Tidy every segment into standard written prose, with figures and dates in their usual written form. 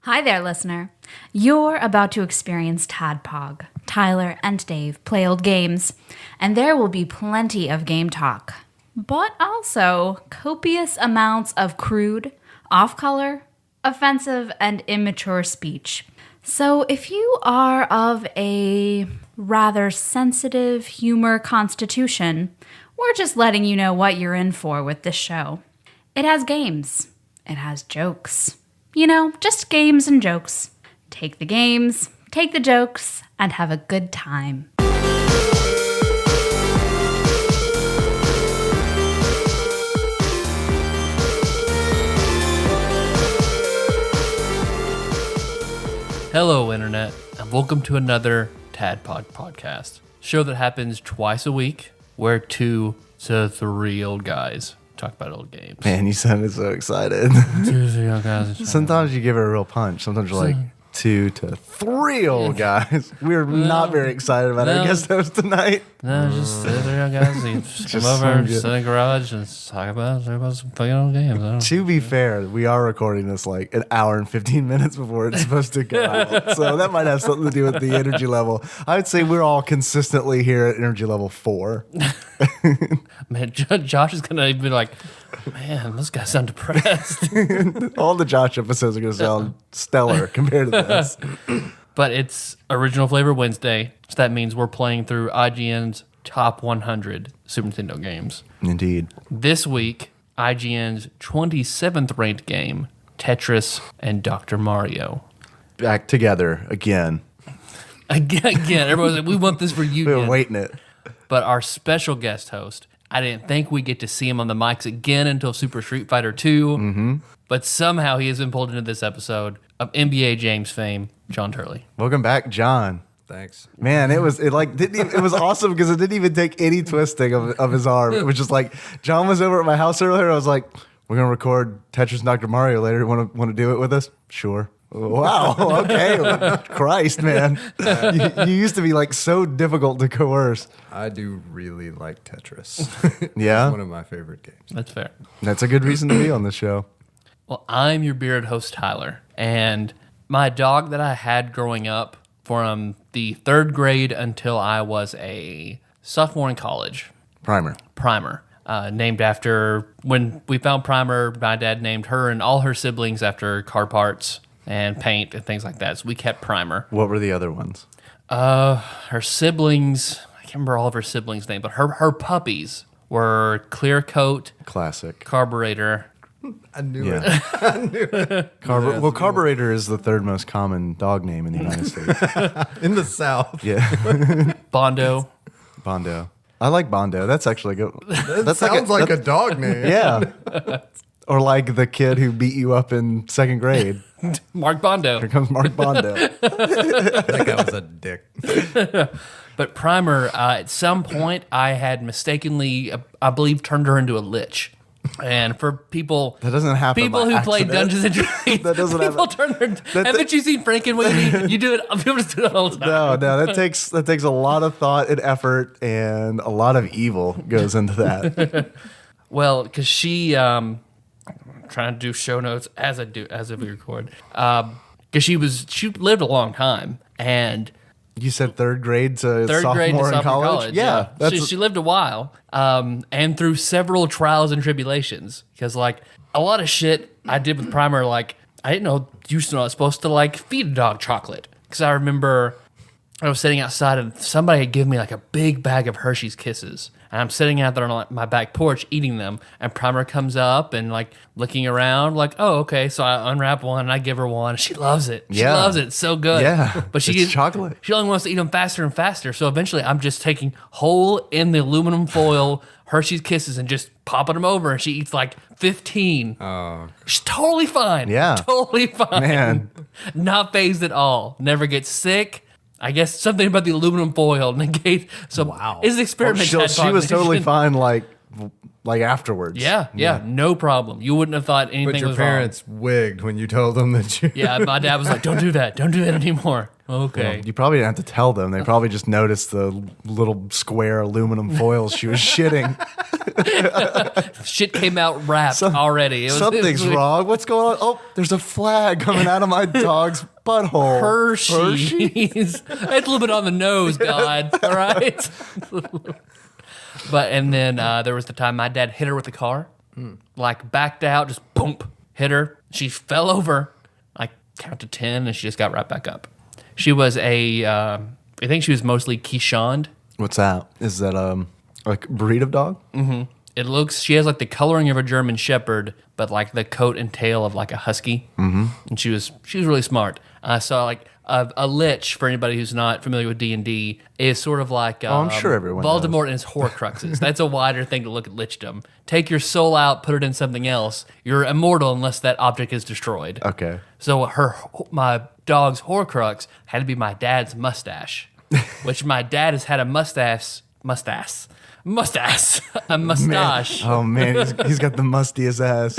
Hi there, listener. You're about to experience TADPOG. Tyler and Dave play old games, and there will be plenty of game talk, but also copious amounts of crude, off-color, offensive, and immature speech. So if you are of a rather sensitive humor constitution, we're just letting you know what you're in for with this show. It has games. It has jokes. You know, just games and jokes. Take the games, take the jokes, and have a good time. Hello, Internet, and welcome to another TADPOG podcast. Show that happens twice a week, where 2 to 3 old guys talk about old games. Man, you sounded so excited. 2 to 3 old guys. Sometimes you give it a real punch. Sometimes you're like 2 to 3 old guys. We're not very excited about our guest host tonight. No, just 2 to 3 old guys. Come over, sit in the garage, and talk about some fucking old games. To be fair, we are recording this like an hour and 15 minutes before it's supposed to go out. So that might have something to do with the energy level. I would say we're all consistently here at energy level 4. Man, Josh is going to be like, man, this guy sound depressed. All the Josh episodes are going to sound stellar compared to this. But it's Original Flavor Wednesday, so that means we're playing through IGN's top 100 Super Nintendo games. Indeed. This week, IGN's 27th ranked game, Tetris and Dr. Mario. Back together again. Again, everyone's like, we want this for you. We were waiting it. But our special guest host, I didn't think we'd get to see him on the mics again until Super Street Fighter 2. Mm-hmm. But somehow he has been pulled into this episode of NBA James fame, Jon Turley. Welcome back, John. Thanks. Man, it was awesome because it didn't even take any twisting of his arm. It was just like John was over at my house earlier. I was like, "We're gonna record Tetris and Dr. Mario later. Want to do it with us?" Sure. Wow. Okay. Christ, man. You used to be like so difficult to coerce. I do really like Tetris. Yeah? It's one of my favorite games. That's fair. That's a good reason to be on this show. Well, I'm your bearded host, Tyler, and my dog that I had growing up from the 3rd grade until I was a sophomore in college. Primer. Named after, when we found Primer, my dad named her and all her siblings after car parts and paint and things like that. So we kept Primer. What were the other ones? Her siblings, I can't remember all of her siblings' names, but her puppies were Clear Coat, Classic. Carburetor. I knew Yeah. it. I knew it. Carburetor is the 3rd most common dog name in the United States. In the South. Yeah. Bondo. Bondo. I like Bondo. That's actually good. That sounds like a dog name. Yeah. Or like the kid who beat you up in 2nd grade. Mark Bondo. Here comes Mark Bondo. That guy was a dick. But Primer, at some point, I had mistakenly, I believe, turned her into a lich. And for people That doesn't happen people by who play accident. Dungeons and Dragons, That doesn't people happen. turn their. Haven't you seen Frankenweenie? You do it. People just do it all the time. No, that takes a lot of thought and effort, and a lot of evil goes into that. Well, because she, trying to do show notes as we record, because she lived a long time, and You said 3rd grade to 3rd sophomore grade to in sophomore college? Yeah, That's she lived a while, and through several trials and tribulations. Because like a lot of shit I did with Primer, like I didn't know you were not supposed to like feed a dog chocolate. Because I remember I was sitting outside and somebody had given me like a big bag of Hershey's Kisses. And I'm sitting out there on like, my back porch eating them. And Primer comes up and like looking around like, oh, okay. So I unwrap one and I give her one. She loves it. She Yeah. loves it. It's so good. Yeah. But It's chocolate. She only wants to eat them faster and faster. So eventually I'm just taking whole in the aluminum foil Hershey's Kisses and just popping them over. And she eats like 15. Oh, She's totally fine. Yeah. Totally fine. Man. Not phased at all. Never gets sick. I guess something about the aluminum foil negate. So Wow. It's an experiment. she was totally fine like afterwards. Yeah, no problem. You wouldn't have thought anything but your was parents wigged when you told them that you... wrong. Yeah, my dad was like, don't do that anymore. Okay. You probably didn't have to tell them. They probably just noticed the little square aluminum foil she was shitting. Shit came out wrapped already. Something's wrong. What's going on? Oh, there's a flag coming out of my dog's butthole. Hershey's. It's a little bit on the nose, God. All right. And then there was the time my dad hit her with the car, like backed out, just boom, hit her. She fell over, like count to 10, and she just got right back up. She was I think she was mostly Keeshond. What's that? Is that like breed of dog? Mm-hmm. She has like the coloring of a German Shepherd, but like the coat and tail of like a Husky. Mm-hmm. And she was really smart. So like a lich, for anybody who's not familiar with D&D, is sort of like I'm sure everyone Voldemort knows. and his Horcruxes. That's a wider thing to look at lichdom. Take your soul out, put it in something else. You're immortal unless that object is destroyed. Okay. So my dog's Horcrux had to be my dad's mustache, which my dad has had a mustache. Oh man, he's got the mustiest ass.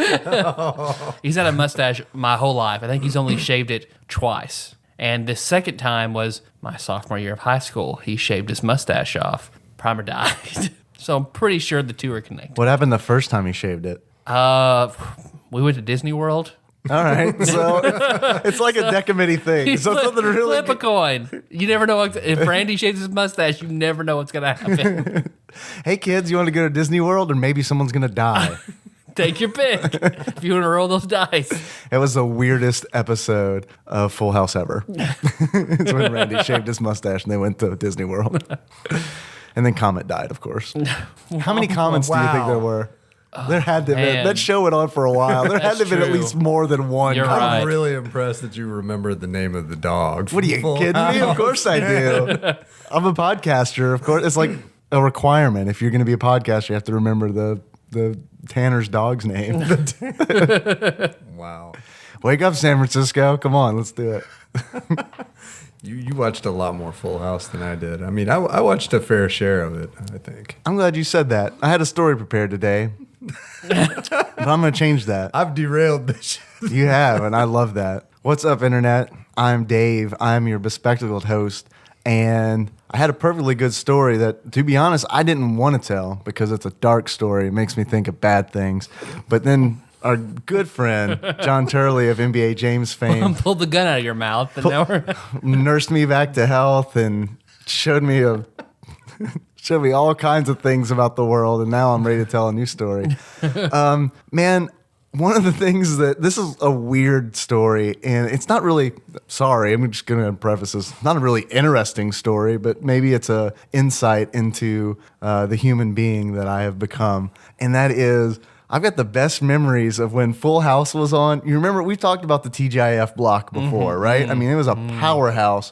He's had a mustache my whole life. I think he's only shaved it twice. And the second time was my sophomore year of high school. He shaved his mustache off. Primer died. So I'm pretty sure the two are connected. What happened the first time he shaved it? We went to Disney World. All right, so it's like a decommittee thing. So something really Flip a coin. You never know if Randy shaves his mustache. You never know what's gonna happen. Hey kids, you want to go to Disney World, or maybe someone's gonna die? Take your pick. If you want to roll those dice. It was the weirdest episode of Full House ever. It's when Randy shaved his mustache and they went to Disney World, and then Comet died, of course. How many Comets do you think there were? There had to have been. That show went on for a while. There had to have been at true. least more than one. You're Comet. right. I'm really impressed that you remembered the name of the dog. What are you kidding me? Of course I do. I'm a podcaster. Of course, it's like a requirement. If you're going to be a podcaster, you have to remember the Tanner's dog's name. Wow. Wake up, San Francisco. Come on, let's do it. You watched a lot more Full House than I did. I mean, I watched a fair share of it, I think. I'm glad you said that. I had a story prepared today, but I'm going to change that. I've derailed this shit. You have, and I love that. What's up, Internet? I'm Dave. I'm your bespectacled host, and I had a perfectly good story that, to be honest, I didn't want to tell because it's a dark story. It makes me think of bad things. But then our good friend, Jon Turley of NBA James fame, Pulled the gun out of your mouth. And now we're nursed me back to health and showed me all kinds of things about the world, and now I'm ready to tell a new story. Man, one of the things this is a weird story, and it's not really, sorry, I'm just going to preface this, not a really interesting story, but maybe it's a insight into the human being that I have become, and that is, I've got the best memories of when Full House was on. You remember, we've talked about the TGIF block before, right? I mean, it was a powerhouse.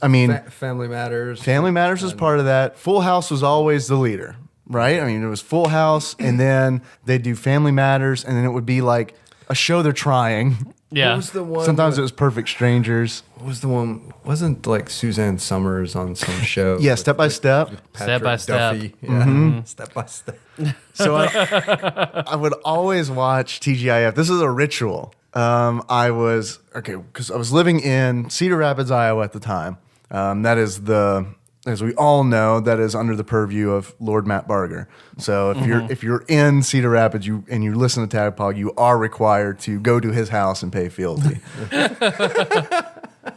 I mean, Family Matters. Family Matters was part of that. Full House was always the leader, right? I mean, it was Full House, and then they'd do Family Matters, and then it would be like a show they're trying. yeah. What was the one? Sometimes it was Perfect Strangers. What was the one? Wasn't like Suzanne Summers on some show? Yeah, Step by Step. Step by Step. Duffy. Yeah. Step by Step. So I would always watch TGIF. This is a ritual. Because I was living in Cedar Rapids, Iowa at the time. That is as we all know, that is under the purview of Lord Matt Barger. So if you're in Cedar Rapids and you listen to TADPOG, you are required to go to his house and pay fealty.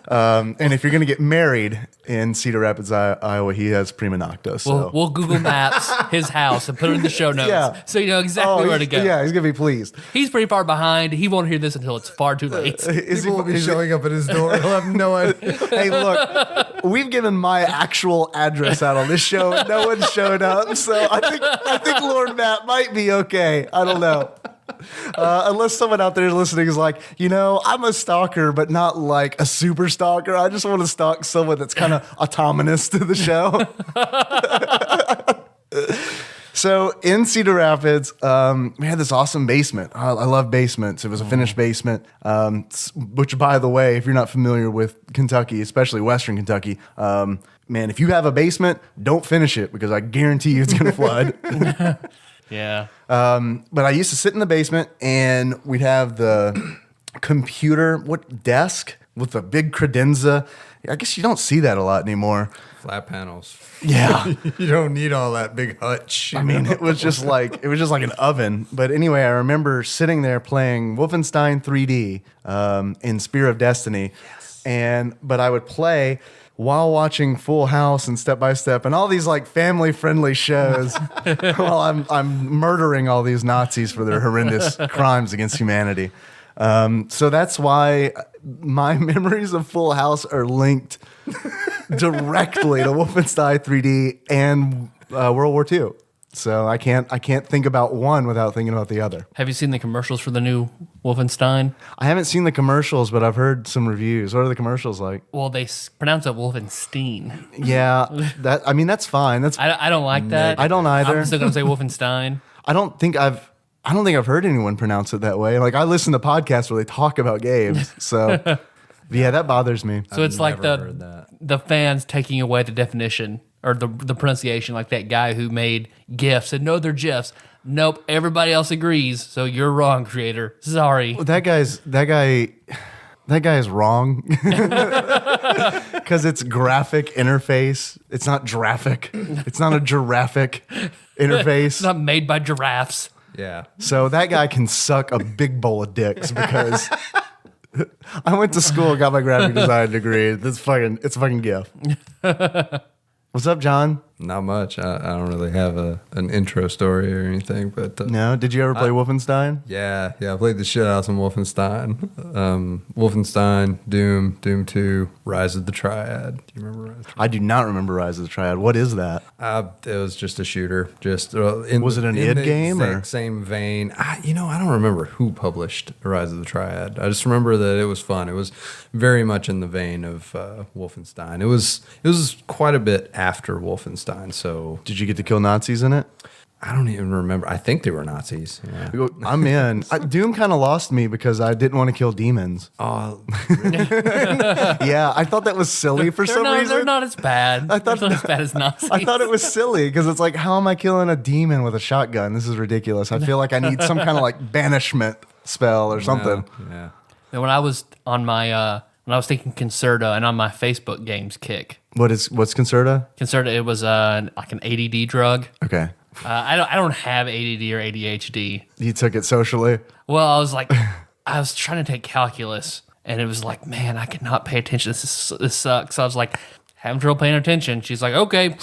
And if you're going to get married in Cedar Rapids, Iowa, he has prima nocta. So. We'll Google Maps his house and put it in the show notes, Yeah. so you know exactly where to go. Yeah, he's going to be pleased. He's pretty far behind. He won't hear this until it's far too late. People will be showing up at his door. He'll have no idea. Hey, look, we've given my actual address out on this show. No one showed up, so I think Lord Matt might be okay. I don't know. Unless someone out there listening is like, I'm a stalker, but not like a super stalker. I just want to stalk someone that's kind of autonomous to the show. So in Cedar Rapids, we had this awesome basement. I love basements. It was a finished basement, which, by the way, if you're not familiar with Kentucky, especially Western Kentucky, man, if you have a basement, don't finish it because I guarantee you it's going to flood. Yeah. But I used to sit in the basement, and we'd have the computer, what desk with a big credenza. I guess you don't see that a lot anymore. Flat panels. Yeah. You don't need all that big hutch. I mean, it was just like an oven. But anyway, I remember sitting there playing Wolfenstein 3D in Spear of Destiny, but I would play while watching Full House and Step by Step and all these like family friendly shows while I'm murdering all these Nazis for their horrendous crimes against humanity. So that's why my memories of Full House are linked directly to Wolfenstein 3D and World War II. So I can't think about one without thinking about the other. Have you seen the commercials for the new Wolfenstein? I haven't seen the commercials, but I've heard some reviews. What are the commercials like? Well, they pronounce it Wolfenstein. Yeah, that's fine. I don't like that. I don't either. I'm still gonna say Wolfenstein. I don't think I've heard anyone pronounce it that way. Like I listen to podcasts where they talk about games. So yeah, that bothers me. So it's like never heard that. the fans taking away the definition or the pronunciation, like that guy who made GIFs and no, they're GIFs. Nope, everybody else agrees. So you're wrong, creator. Sorry. That guy is wrong because it's graphic interface. It's not graphic. It's not a giraffic interface. It's not made by giraffes. Yeah. So that guy can suck a big bowl of dicks because I went to school and got my graphic design degree. It's a fucking GIF. What's up, John? Not much. I don't really have an intro story or anything, but No, did you ever play Wolfenstein? yeah, I played the shit out of some Wolfenstein. Wolfenstein, Doom 2, Rise of the Triad. Do you remember Rise of the Triad? I do not remember Rise of the Triad. What is that? It was just a shooter. Was it an id game, or? Same vein? I don't remember who published Rise of the Triad. I just remember that it was fun. It was very much in the vein of Wolfenstein. It was quite a bit after Wolfenstein. So Did you get to kill Nazis in it? I don't even remember. I think they were Nazis. Yeah. I'm in. Doom kind of lost me because I didn't want to kill demons. Oh, Yeah, I thought that was silly for some reason. They're not as bad. They're not as bad as Nazis. I thought it was silly because it's like, how am I killing a demon with a shotgun? This is ridiculous. I feel like I need some kind of like banishment spell or something. yeah. And when I was on my when I was thinking Concerta and on my Facebook games kick, What's Concerta? Concerta, it was like an ADD drug. Okay. I don't have ADD or ADHD. You took it socially? Well, I was like, I was trying to take calculus, and it was like, man, I cannot pay attention. This sucks. So I was like, having trouble paying attention. She's like, okay.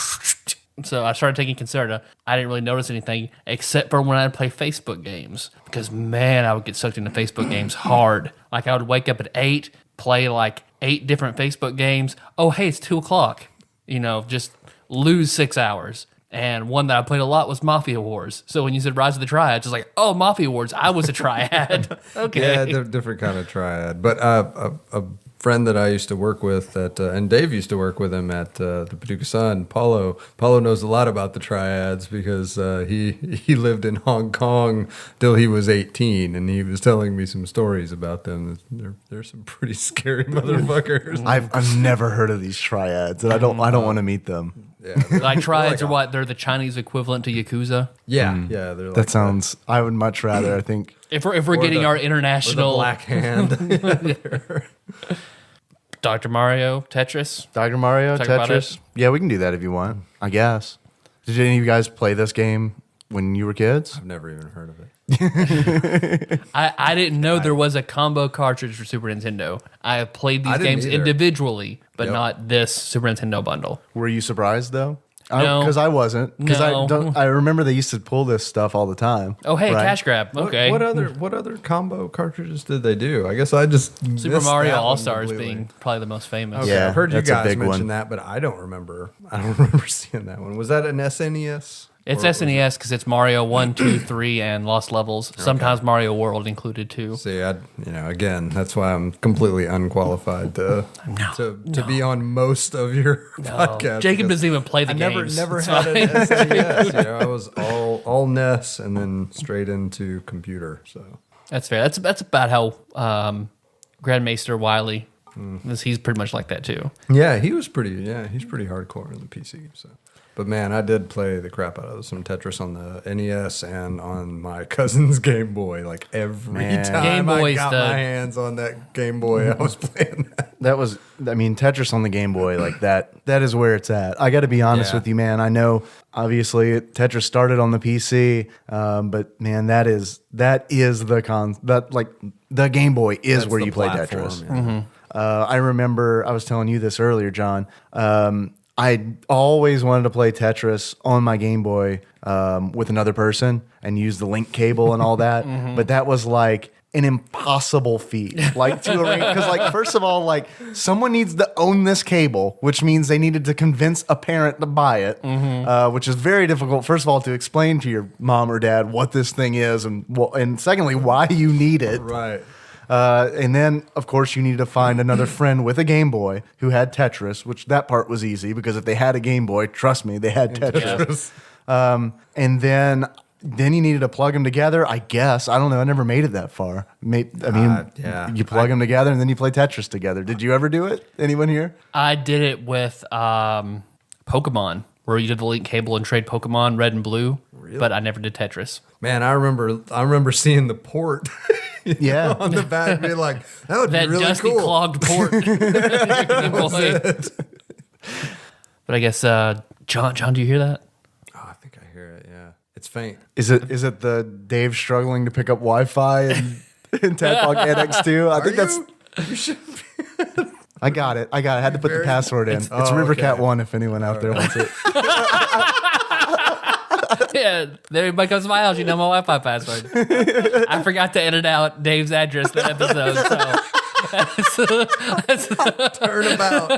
So I started taking Concerta. I didn't really notice anything except for when I'd play Facebook games, because man, I would get sucked into Facebook games hard. Like I would wake up at 8, play like 8 different Facebook games. Oh, hey, it's 2:00. Just lose 6 hours. And one that I played a lot was Mafia Wars. So when you said Rise of the Triad, it's just like, oh, Mafia Wars, I was a triad. Okay. Yeah, they're different kind of triad. But a friend that I used to work with and Dave used to work with him at the Paducah Sun, Paulo. Paulo knows a lot about the triads because he lived in Hong Kong till he was 18, and he was telling me some stories about them. They're some pretty scary motherfuckers. I've never heard of these triads, and I don't want to meet them. Yeah, Like triads are what? They're the Chinese equivalent to Yakuza? yeah. They're like That sounds. I would much rather. I think. If we're getting our international the black hand. Dr. Mario, Tetris. Dr. Mario, Talk about Tetris. it. Yeah, we can do that if you want. I guess. Did any of you guys play this game when you were kids? I've never even heard of it. I didn't know there was a combo cartridge for Super Nintendo. I have played these I didn't games either. individually, but Yep. not this Super Nintendo bundle. Were you surprised though? No. Because I wasn't. Because No. I remember they used to pull this stuff all the time. Oh, hey, right? cash grab. Okay. What other combo cartridges did they do? I guess I just Super missed Mario that one All Stars completely. being probably the most famous. Okay, Yeah, I've heard you that's a guys big mention one. that, but I don't remember. I don't remember seeing that one. Was that an SNES? It's Or was SNES because it's Mario 1, 2, 3, and Lost Levels. Sometimes Mario World included too. See, again, that's why I'm completely unqualified to be on most of your podcasts. Jacob because doesn't even play the I games. never It's had an fine. SNES. I was all NES and then straight into computer. So That's fair. That's about how Grandmaster Wiley. He's pretty much like that too. yeah, he's pretty hardcore in the PC. So But man, I did play the crap out of some Tetris on the NES and on my cousin's Game Boy. Like every time Game I Boy's got the- my hands on that Game Boy, I was playing that. That was, I mean, Tetris on the Game Boy, like that is where it's at. I got to be honest Yeah. with you, man. I know, obviously, Tetris started on the PC, but man, that is the Game Boy is That's where the you play platform, Tetris. yeah. I remember I was telling you this earlier, John. I always wanted to play Tetris on my Game Boy with another person and use the link cable and all that, but that was like an impossible feat. Like to arrange, because like first of all, like someone needs to own this cable, which means they needed to convince a parent to buy it, which is very difficult. First of all, to explain to your mom or dad what this thing is, and secondly, why you need it. Right. And then, of course, you need to find another friend with a Game Boy who had Tetris, which that part was easy because if they had a Game Boy, trust me, they had Tetris. And then you needed to plug them together, I guess. I don't know. I never made it that far. Yeah. You plug them together and then you play Tetris together. Did you ever do it? Anyone here? I did it with Pokemon, where you did the link cable and trade Pokemon Red and Blue, but I never did Tetris. Man, I remember seeing the port Yeah. on the back, being like, that would That be really dusty cool. clogged port. But I guess, John, do you hear that? Oh, I think I hear it. Yeah, it's faint. Is it the Dave struggling to pick up Wi-Fi in TADPOG NX2? I think that's... You should. I got it. I had to put the password in. It's Rivercat 1 if anyone out there wants it. Yeah, everybody comes to my house, you know my Wi-Fi password. I forgot to edit out Dave's address that episode, so Turnabout.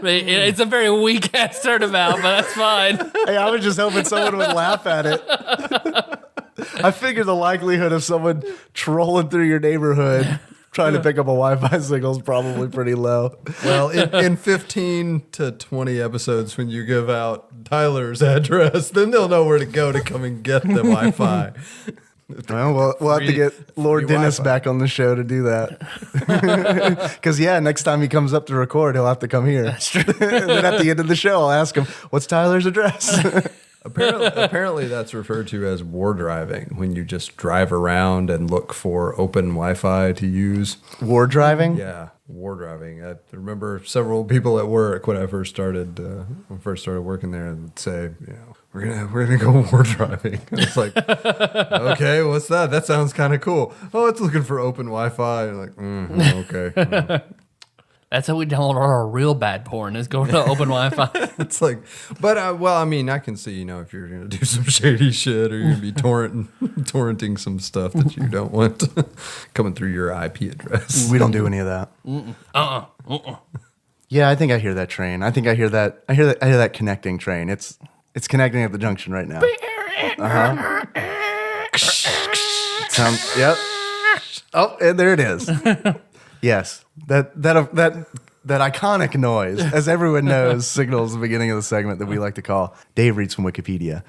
it's a very weak ass turnabout, but that's fine. Hey, I was just hoping someone would laugh at it. I figured the likelihood of someone trolling through your neighborhood trying to pick up a Wi-Fi signal is probably pretty low. Well, in 15 to 20 episodes, when you give out Tyler's address, then they'll know where to go to come and get the Wi-Fi. Well, we'll have to get Lord free Dennis Wi-Fi. back on the show to do that. Because, next time he comes up to record, he'll have to come here. That's true. And then at the end of the show, I'll ask him, what's Tyler's address? Apparently, that's referred to as war driving, when you just drive around and look for open Wi-Fi to use. War driving? Yeah, war driving. I remember several people at work when I first started working there, and would say, we're gonna go war driving. And it's like, okay, what's that? That sounds kind of cool. Oh, it's looking for open Wi-Fi. And like, okay. That's how we download our real bad porn, is going to open Wi-Fi. It's like, but I can see, if you're gonna do some shady shit or you're gonna be torrenting some stuff that you don't want coming through your IP address. We don't do any of that. Yeah, I think I hear that train. I think I hear that. I hear that connecting train. It's connecting at the junction right now. Yep. Oh, and there it is. Yes, that iconic noise, as everyone knows, signals the beginning of the segment that we like to call Dave Reads from Wikipedia.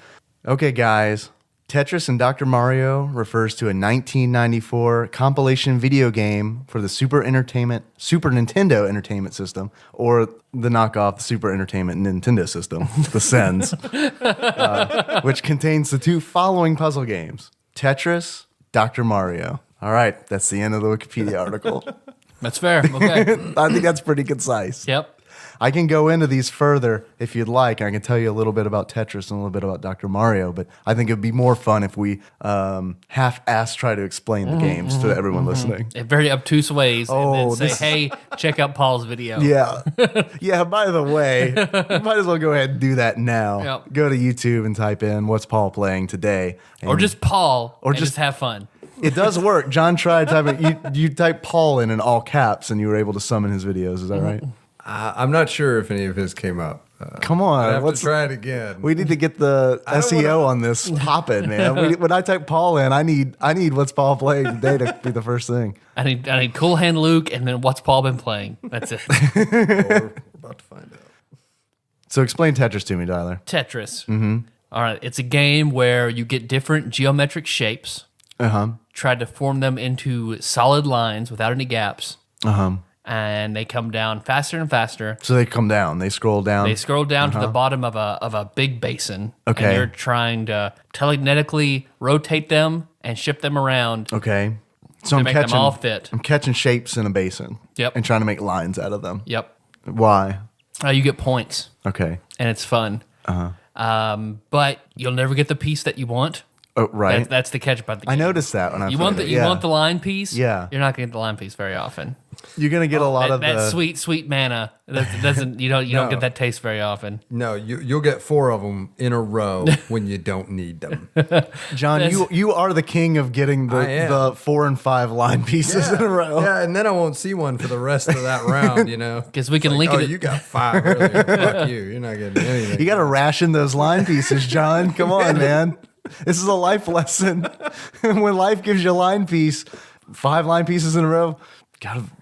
Okay, guys, Tetris and Dr. Mario refers to a 1994 compilation video game for the Super Nintendo Entertainment System, or the knockoff Super Entertainment Nintendo System, the SENS, which contains the two following puzzle games: Tetris, Dr. Mario. All right, that's the end of the Wikipedia article. That's fair. Okay. I think that's pretty concise. Yep. I can go into these further if you'd like. I can tell you a little bit about Tetris and a little bit about Dr. Mario, but I think it'd be more fun if we half-ass try to explain the games to everyone listening. In very obtuse ways. Oh, and then say, hey, check out Paul's video. Yeah. Yeah, by the way, might as well go ahead and do that now. Yep. Go to YouTube and type in what's Paul playing today. Or and just Paul. Or and just- have fun. it does work. John tried typing. You type Paul in all caps, and you were able to summon his videos. Is that right? I'm not sure if any of his came up. Come on, I have to try it again. We need to get the I don't SEO wanna- on this popping, man. When I type Paul in, I need what's Paul playing today to be the first thing. I need Cool Hand Luke, and then what's Paul been playing? That's it. We're about to find out. So explain Tetris to me, Tyler. Tetris. Mm-hmm. All right. It's a game where you get different geometric shapes, Uh huh. try to form them into solid lines without any gaps, Uh huh. and they come down faster and faster. So they come down. They scroll down. They scroll down to the bottom of a big basin. Okay. And you're trying to telekinetically rotate them and shift them around. Okay. So To make them all fit. I'm catching shapes in a basin. Yep. And trying to make lines out of them. Yep. Why? You get points, Okay. and it's fun. But you'll never get the piece that you want. Oh, right. That's the catch about the game. I noticed that when I You played want it. you want the line piece. Yeah. You're not going to get the line piece very often. You're gonna get a lot of that the sweet mana. That doesn't you don't No. get that taste very often. No, you'll get 4 of them in a row when you don't need them. John. You are the king of getting I am. the 4 and 5 line pieces in a row. Yeah, and then I won't see one for the rest of that round, you know. 'Cause we can It's link like, it- Oh, you got 5 earlier. Fuck you. You're not getting anything. You got to ration those line pieces, John. Come on, man. This is a life lesson. When life gives you a line piece, 5 line pieces in a row,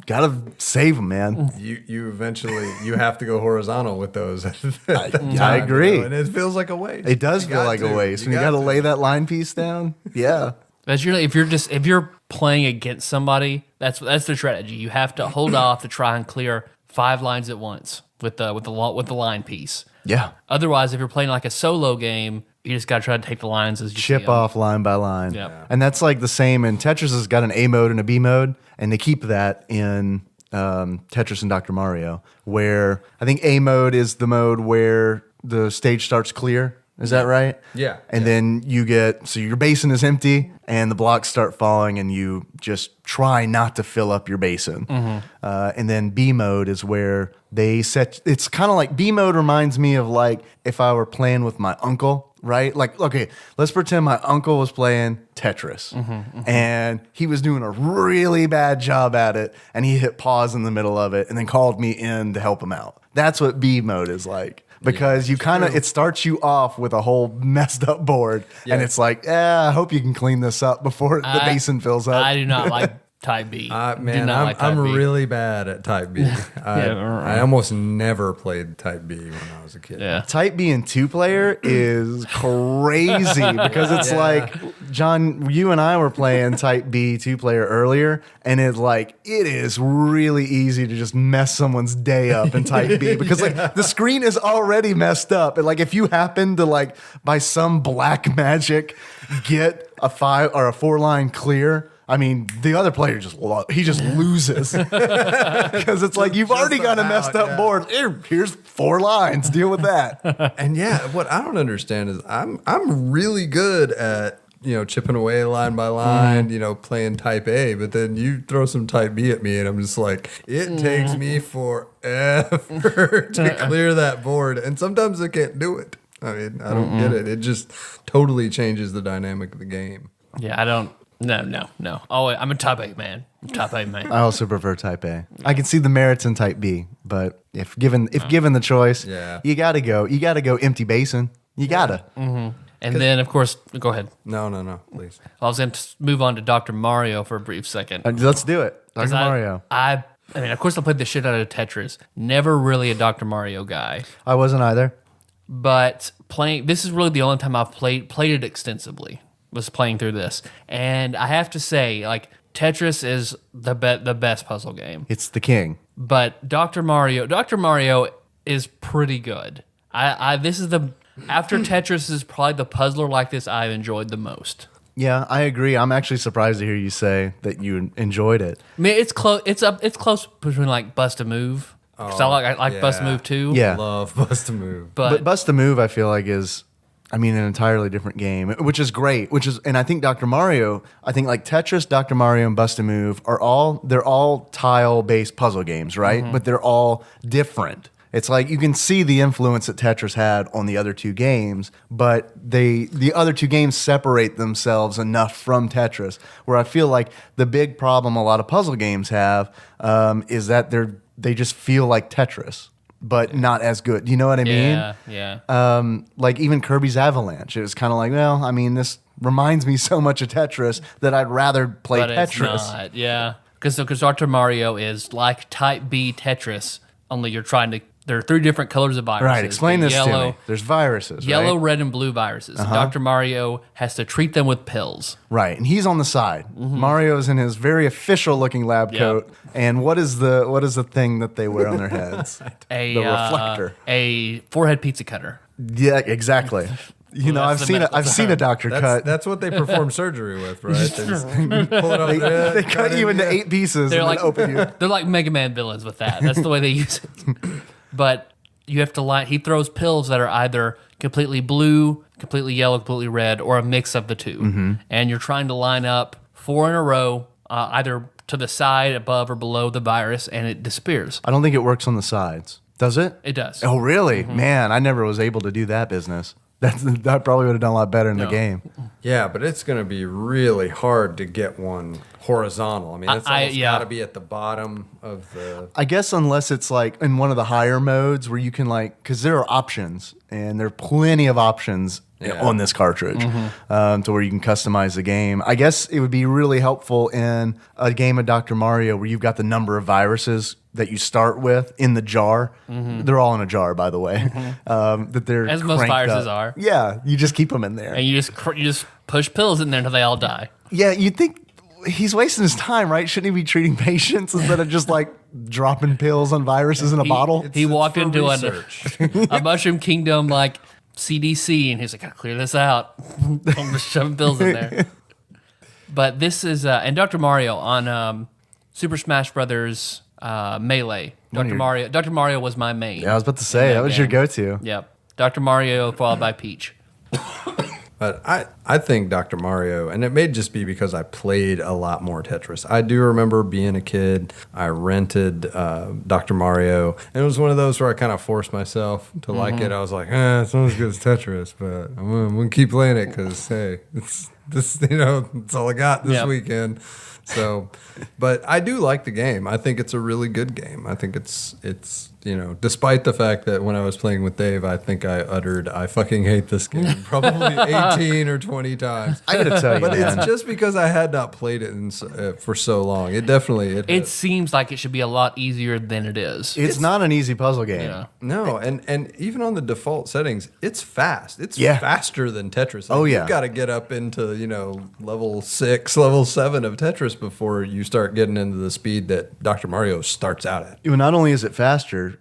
gotta save them, man. You eventually you have to go horizontal with those. I agree. You know, and it feels like a waste. It does You feel got like to. a waste when you got to lay that line piece down. Yeah. That's really if you're playing against somebody, that's the strategy. You have to hold off to try and clear 5 lines at once with the line piece. Yeah. Otherwise, if you're playing like a solo game, you just got to try to take the lines as you see Chip 'em. off line by line. Yep. And that's like the same. And Tetris has got an A mode and a B mode, and they keep that in Tetris and Dr. Mario, where I think A mode is the mode where the stage starts clear. Is that right? Yeah. And then you get, so your basin is empty and the blocks start falling and you just try not to fill up your basin. And then B mode is where they set, it's kind of like, B mode reminds me of like if I were playing with my uncle, right? Like, okay, let's pretend my uncle was playing Tetris and he was doing a really bad job at it and he hit pause in the middle of it and then called me in to help him out. That's what B mode is like. Because you kind of, it starts you off with a whole messed up board. And it's like, I hope you can clean this up before the basin fills up. I do not like type B. Man, not like type I'm B. really bad at type B. I almost never played type B when I was a kid. Yeah. Type B in 2-player is crazy because it's like, John, you and I were playing Type B 2-player earlier, and it is really easy to just mess someone's day up in Type B because like the screen is already messed up, and like if you happen to like by some black magic get a 5 or a 4-line clear. I mean, the other player just loses because it's like you've already got a messed up board. Here's 4 lines. Deal with that. And yeah, what I don't understand is I'm really good at chipping away line by line, playing type A, but then you throw some type B at me, and I'm just like, it takes me forever to clear that board, and sometimes I can't do it. I mean, I don't get it. It just totally changes the dynamic of the game. Yeah, I don't. No. Oh, I'm a type A man. I also prefer Type A. I can see the merits in Type B, but if given the choice, you gotta go empty basin. You gotta. And then, of course, go ahead. No, please. I was going to move on to Dr. Mario for a brief second. Let's do it. Dr. 'Cause Mario. I mean, of course, I played the shit out of Tetris. Never really a Dr. Mario guy. I wasn't either. But this is really the only time I've played it extensively. Was playing through this, and I have to say, like, Tetris is the best puzzle game. It's the king. But Dr. Mario is pretty good. This is after Tetris is probably the puzzler like this I've enjoyed the most. Yeah, I agree. I'm actually surprised to hear you say that you enjoyed it. I mean, it's close. It's close between like Bust a Move. Because I like Bust a Move too. Yeah. Love Bust a Move. But Bust a Move, I feel like is, an entirely different game, which is great. And I think Dr. Mario, like Tetris, Dr. Mario, and Bust a Move they're all tile-based puzzle games, right? But they're all different. It's like you can see the influence that Tetris had on the other 2 games, but the other 2 games separate themselves enough from Tetris, where I feel like the big problem a lot of puzzle games have is that they just feel like Tetris, but not as good. You know what I mean? Yeah. Like even Kirby's Avalanche, it was kind of like, this reminds me so much of Tetris that I'd rather play But Tetris. it's not. Yeah. Because Dr. Mario is like Type B Tetris, only you're trying to there are 3 different colors of viruses. Right, explain The this to me. There's viruses, Yellow, right? red, and blue viruses. Dr. Mario has to treat them with pills. Right, and he's on the side. Mario's in his very official-looking lab coat. And what is the thing that they wear on their heads? The reflector. A forehead pizza cutter. Yeah, exactly. You know, that's I've seen a doctor cut. That's what they perform surgery with, right? They just pull it off the head, They cut you into 8 pieces and then open you. They're like Mega Man villains with that. That's the way they use it. But you have to line. He throws pills that are either completely blue, completely yellow, completely red, or a mix of the two. And you're trying to line up 4 in a row, either to the side, above, or below the virus, and it disappears. I don't think it works on the sides. Does it? It does. Oh, really? Man, I never was able to do that business. That probably would have done a lot better in the game. Yeah, but it's going to be really hard to get one horizontal. I mean, it's almost got to be at the bottom of the... I guess unless it's like in one of the higher modes where you can because there are options, and there are plenty of options on this cartridge to where you can customize the game. I guess it would be really helpful in a game of Dr. Mario where you've got the number of viruses that you start with in the jar. They're all in a jar, by the way. That they're As most viruses are. Yeah, you just keep them in there. And you just push pills in there until they all die. Yeah, you'd think he's wasting his time, right? Shouldn't he be treating patients instead of just dropping pills on viruses in a bottle? He walked into a a Mushroom Kingdom CDC, and he's like, "Gotta clear this out." I'm just shoving pills in there. But this is and Dr. Mario on Super Smash Brothers Melee. Dr. Mario was my main. Yeah, I was about to say that was your go-to. Yep. Dr. Mario followed by Peach. But I think Dr. Mario, and it may just be because I played a lot more Tetris. I do remember being a kid, I rented Dr. Mario, and it was one of those where I kind of forced myself to like it. I was like, it's not as good as Tetris, but I'm going to keep playing it because, hey, it's all I got this weekend. So, but I do like the game. I think it's a really good game. I think it's despite the fact that when I was playing with Dave, I think I uttered, "I fucking hate this game," probably 18 or 20 times. I gotta tell you, but man. it's just because I had not played it for so long. It definitely It seems like it should be a lot easier than it is. It's not an easy puzzle game. Yeah. No, and even on the default settings, it's fast. It's faster than Tetris. You've got to get up into level 6, level 7 of Tetris before you start getting into the speed that Dr. Mario starts out at. Not only is it faster,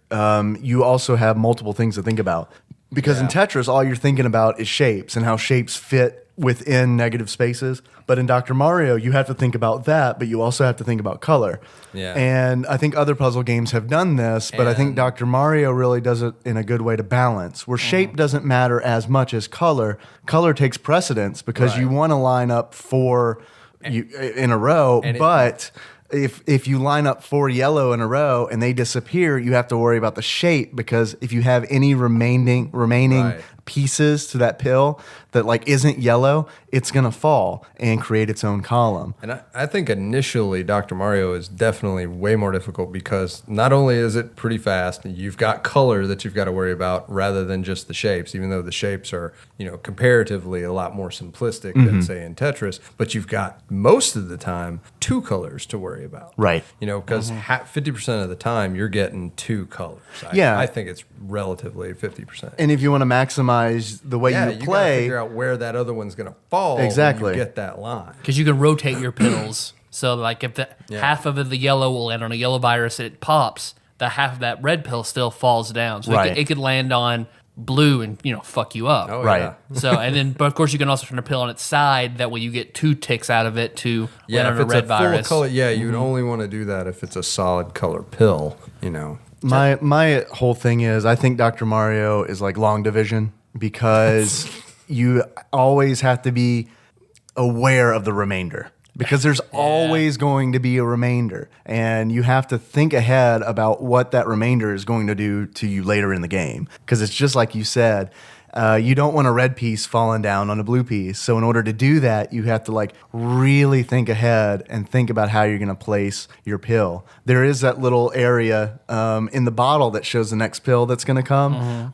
you also have multiple things to think about. Because in Tetris, all you're thinking about is shapes and how shapes fit within negative spaces. But in Dr. Mario, you have to think about that, but you also have to think about color. Yeah. And I think other puzzle games have done this, but I think Dr. Mario really does it in a good way to balance, where shape doesn't matter as much as color. Color takes precedence because you want to line up 4 in a row, but... If you line up 4 yellow in a row and they disappear, you have to worry about the shape, because if you have any remaining pieces to that pill that isn't yellow, it's gonna fall and create its own column. And I think initially Dr. Mario is definitely way more difficult because not only is it pretty fast, you've got color that you've got to worry about rather than just the shapes, even though the shapes are, comparatively a lot more simplistic than say in Tetris, but you've got most of the time 2 colors to worry about. Right. Because 50% of the time you're getting 2 colors. I think it's relatively 50%. And if you want to maximize the way you gotta play, figure out where that other one's going to fall. Exactly. When you get that line. Because you can rotate your pills. So if half of the yellow will land on a yellow virus, it pops, the half of that red pill still falls down. So it could land on blue and fuck you up. Oh, right. Yeah. So but of course you can also turn a pill on its side. That way you get 2 ticks out of it to land on if a it's red a virus. full color, you'd only want to do that if it's a solid color pill. My whole thing is, I think Dr. Mario is like long division, because you always have to be aware of the remainder, because there's always going to be a remainder, and you have to think ahead about what that remainder is going to do to you later in the game, because it's just like you said. You don't want a red piece falling down on a blue piece. So in order to do that, you have to really think ahead and think about how you're going to place your pill. There is that little area in the bottle that shows the next pill that's going to come.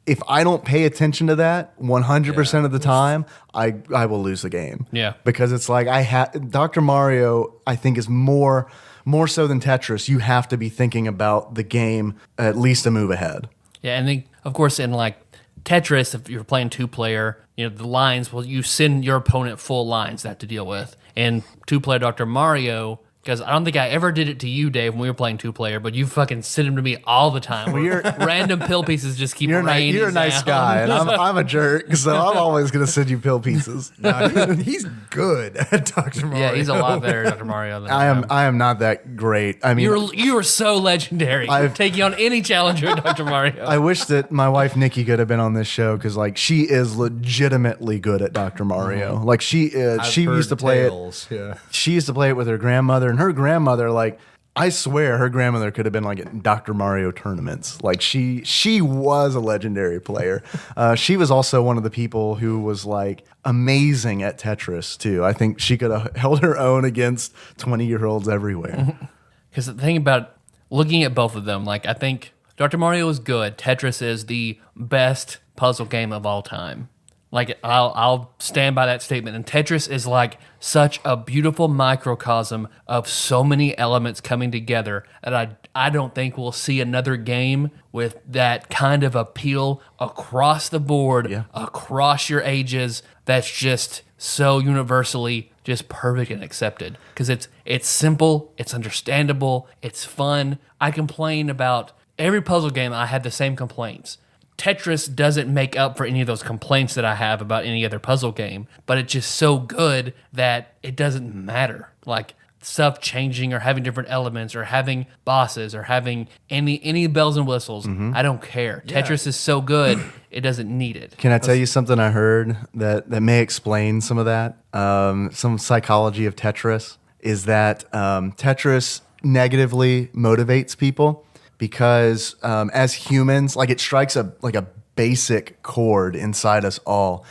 If I don't pay attention to that 100% of the time, I will lose the game. Yeah. Because it's Dr. Mario, I think, is more more so than Tetris, you have to be thinking about the game at least a move ahead. Yeah, and then of course in like Tetris, if you're playing 2-player, the lines, well, you send your opponent full lines to have to deal with. And 2-player Dr. Mario, because I don't think I ever did it to you, Dave, when we were playing 2-player, but you fucking send them to me all the time. Random pill pieces just keep raining. You're a nice guy, and I'm a jerk, so I'm always going to send you pill pieces. No, he's good at Dr. Mario. Yeah, he's a lot better at Dr. Mario than I am not that great. I mean, you are so legendary. Taking on any challenger at Dr. Mario. I wish that my wife Nikki could have been on this show because like she is legitimately good at Dr. Mario. Like she is. She used to play it. Yeah. She used to play it with her grandmother, and her grandmother, like, I swear her grandmother could have been like at Dr. Mario tournaments. Like she was a legendary player. She was also one of the people who was like amazing at Tetris too. I think she could have held her own against 20-year-olds everywhere. Because the thing about looking at both of them, like I think Dr. Mario is good. Tetris is the best puzzle game of all time. Like I'll stand by that statement. And Tetris is like such a beautiful microcosm of so many elements coming together that I don't think we'll see another game with that kind of appeal across the board, across your ages. That's just so universally just perfect and accepted because it's simple, it's understandable, it's fun. I complain about every puzzle game. I have the same complaints. Tetris doesn't make up for any of those complaints that I have about any other puzzle game, but it's just so good that it doesn't matter. Like stuff changing or having different elements or having bosses or having any bells and whistles. I don't care. Yeah. Tetris is so good, it doesn't need it. Can I tell you something I heard that may explain some of that? Some psychology of Tetris is that Tetris negatively motivates people. Because as humans, like it strikes a basic chord inside us all.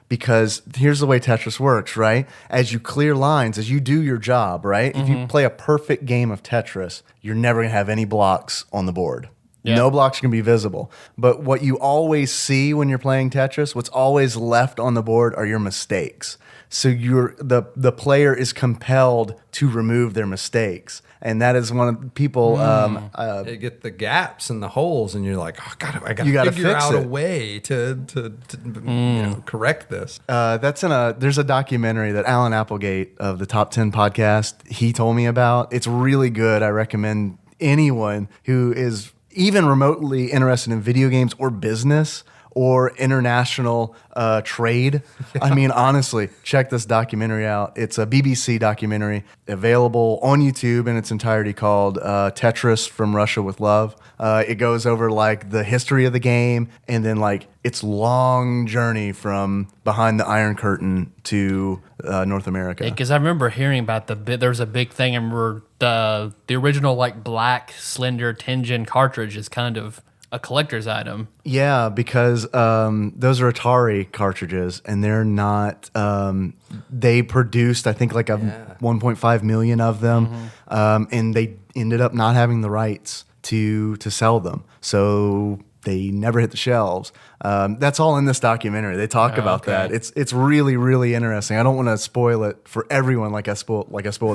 Because here's the way Tetris works, right? As you clear lines, as you do your job, right? If you play a perfect game of Tetris, you're never gonna have any blocks on the board. Yeah. No blocks can be visible. But what you always see when you're playing Tetris, what's always left on the board are your mistakes. So the player is compelled to remove their mistakes. And that is one of the people. You get the gaps and the holes, and you're like, oh God, I got to figure out a way to correct this. There's a documentary that Alan Applegate of the Top 10 podcast, he told me about. It's really good. I recommend anyone who is even remotely interested in video games or business or international trade. I mean, honestly, check this documentary out. It's a BBC documentary available on YouTube in its entirety called Tetris from Russia with Love. It goes over like the history of the game and then like its long journey from behind the Iron Curtain to North America. Because I remember hearing about there's a big thing. I remember the original like black slender Tengen cartridge is kind of a collector's item. Yeah, because those are Atari cartridges, and they're not. They produced, I think, like 1.5 million of them, and they ended up not having the rights to sell them, so they never hit the shelves. That's all in this documentary. They talk about that. It's really, really interesting. I don't want to spoil it for everyone like I spoiled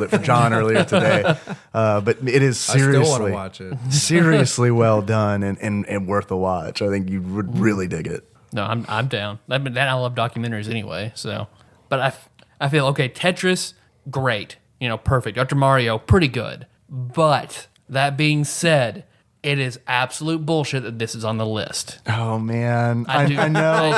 it for Jon earlier today. But it is seriously, I still want to watch it. Seriously well done and worth a watch. I think you would really dig it. No, I'm down. I love documentaries anyway. So, but I feel okay. Tetris, great. Perfect. Dr. Mario, pretty good. But that being said, it is absolute bullshit that this is on the list. Oh man, I know.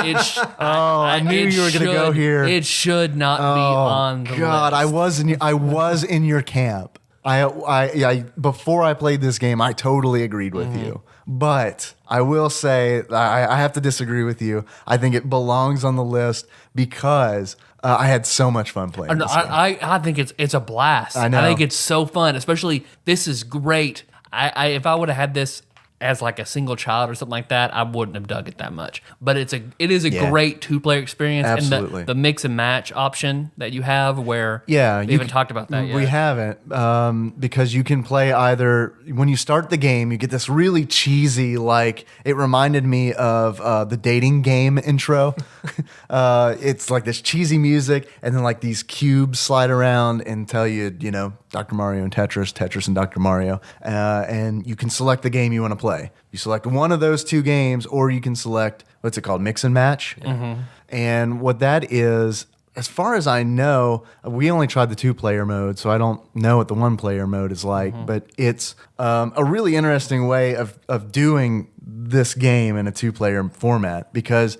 I knew you were going to go here. It should not be on the list. God, I was in your camp. I before I played this game, I totally agreed with you. But I will say I have to disagree with you. I think it belongs on the list because I had so much fun playing this game. I think it's a blast. I know. I think it's so fun. Especially this is great. If I would have had this as like a single child or something like that, I wouldn't have dug it that much. But it is a great 2-player experience. Absolutely. And the mix and match option that you have where we haven't talked about that yet. We haven't because you can play either when you start the game, you get this really cheesy, like it reminded me of the dating game intro. It's like this cheesy music and then like these cubes slide around and tell you, Dr. Mario and Tetris, Tetris and Dr. Mario, and you can select the game you want to play. You select one of those two games, or you can select, what's it called, mix and match. And what that is, as far as I know, we only tried the 2-player mode, so I don't know what the 1-player mode is like. But it's a really interesting way of doing this game in a 2-player format, because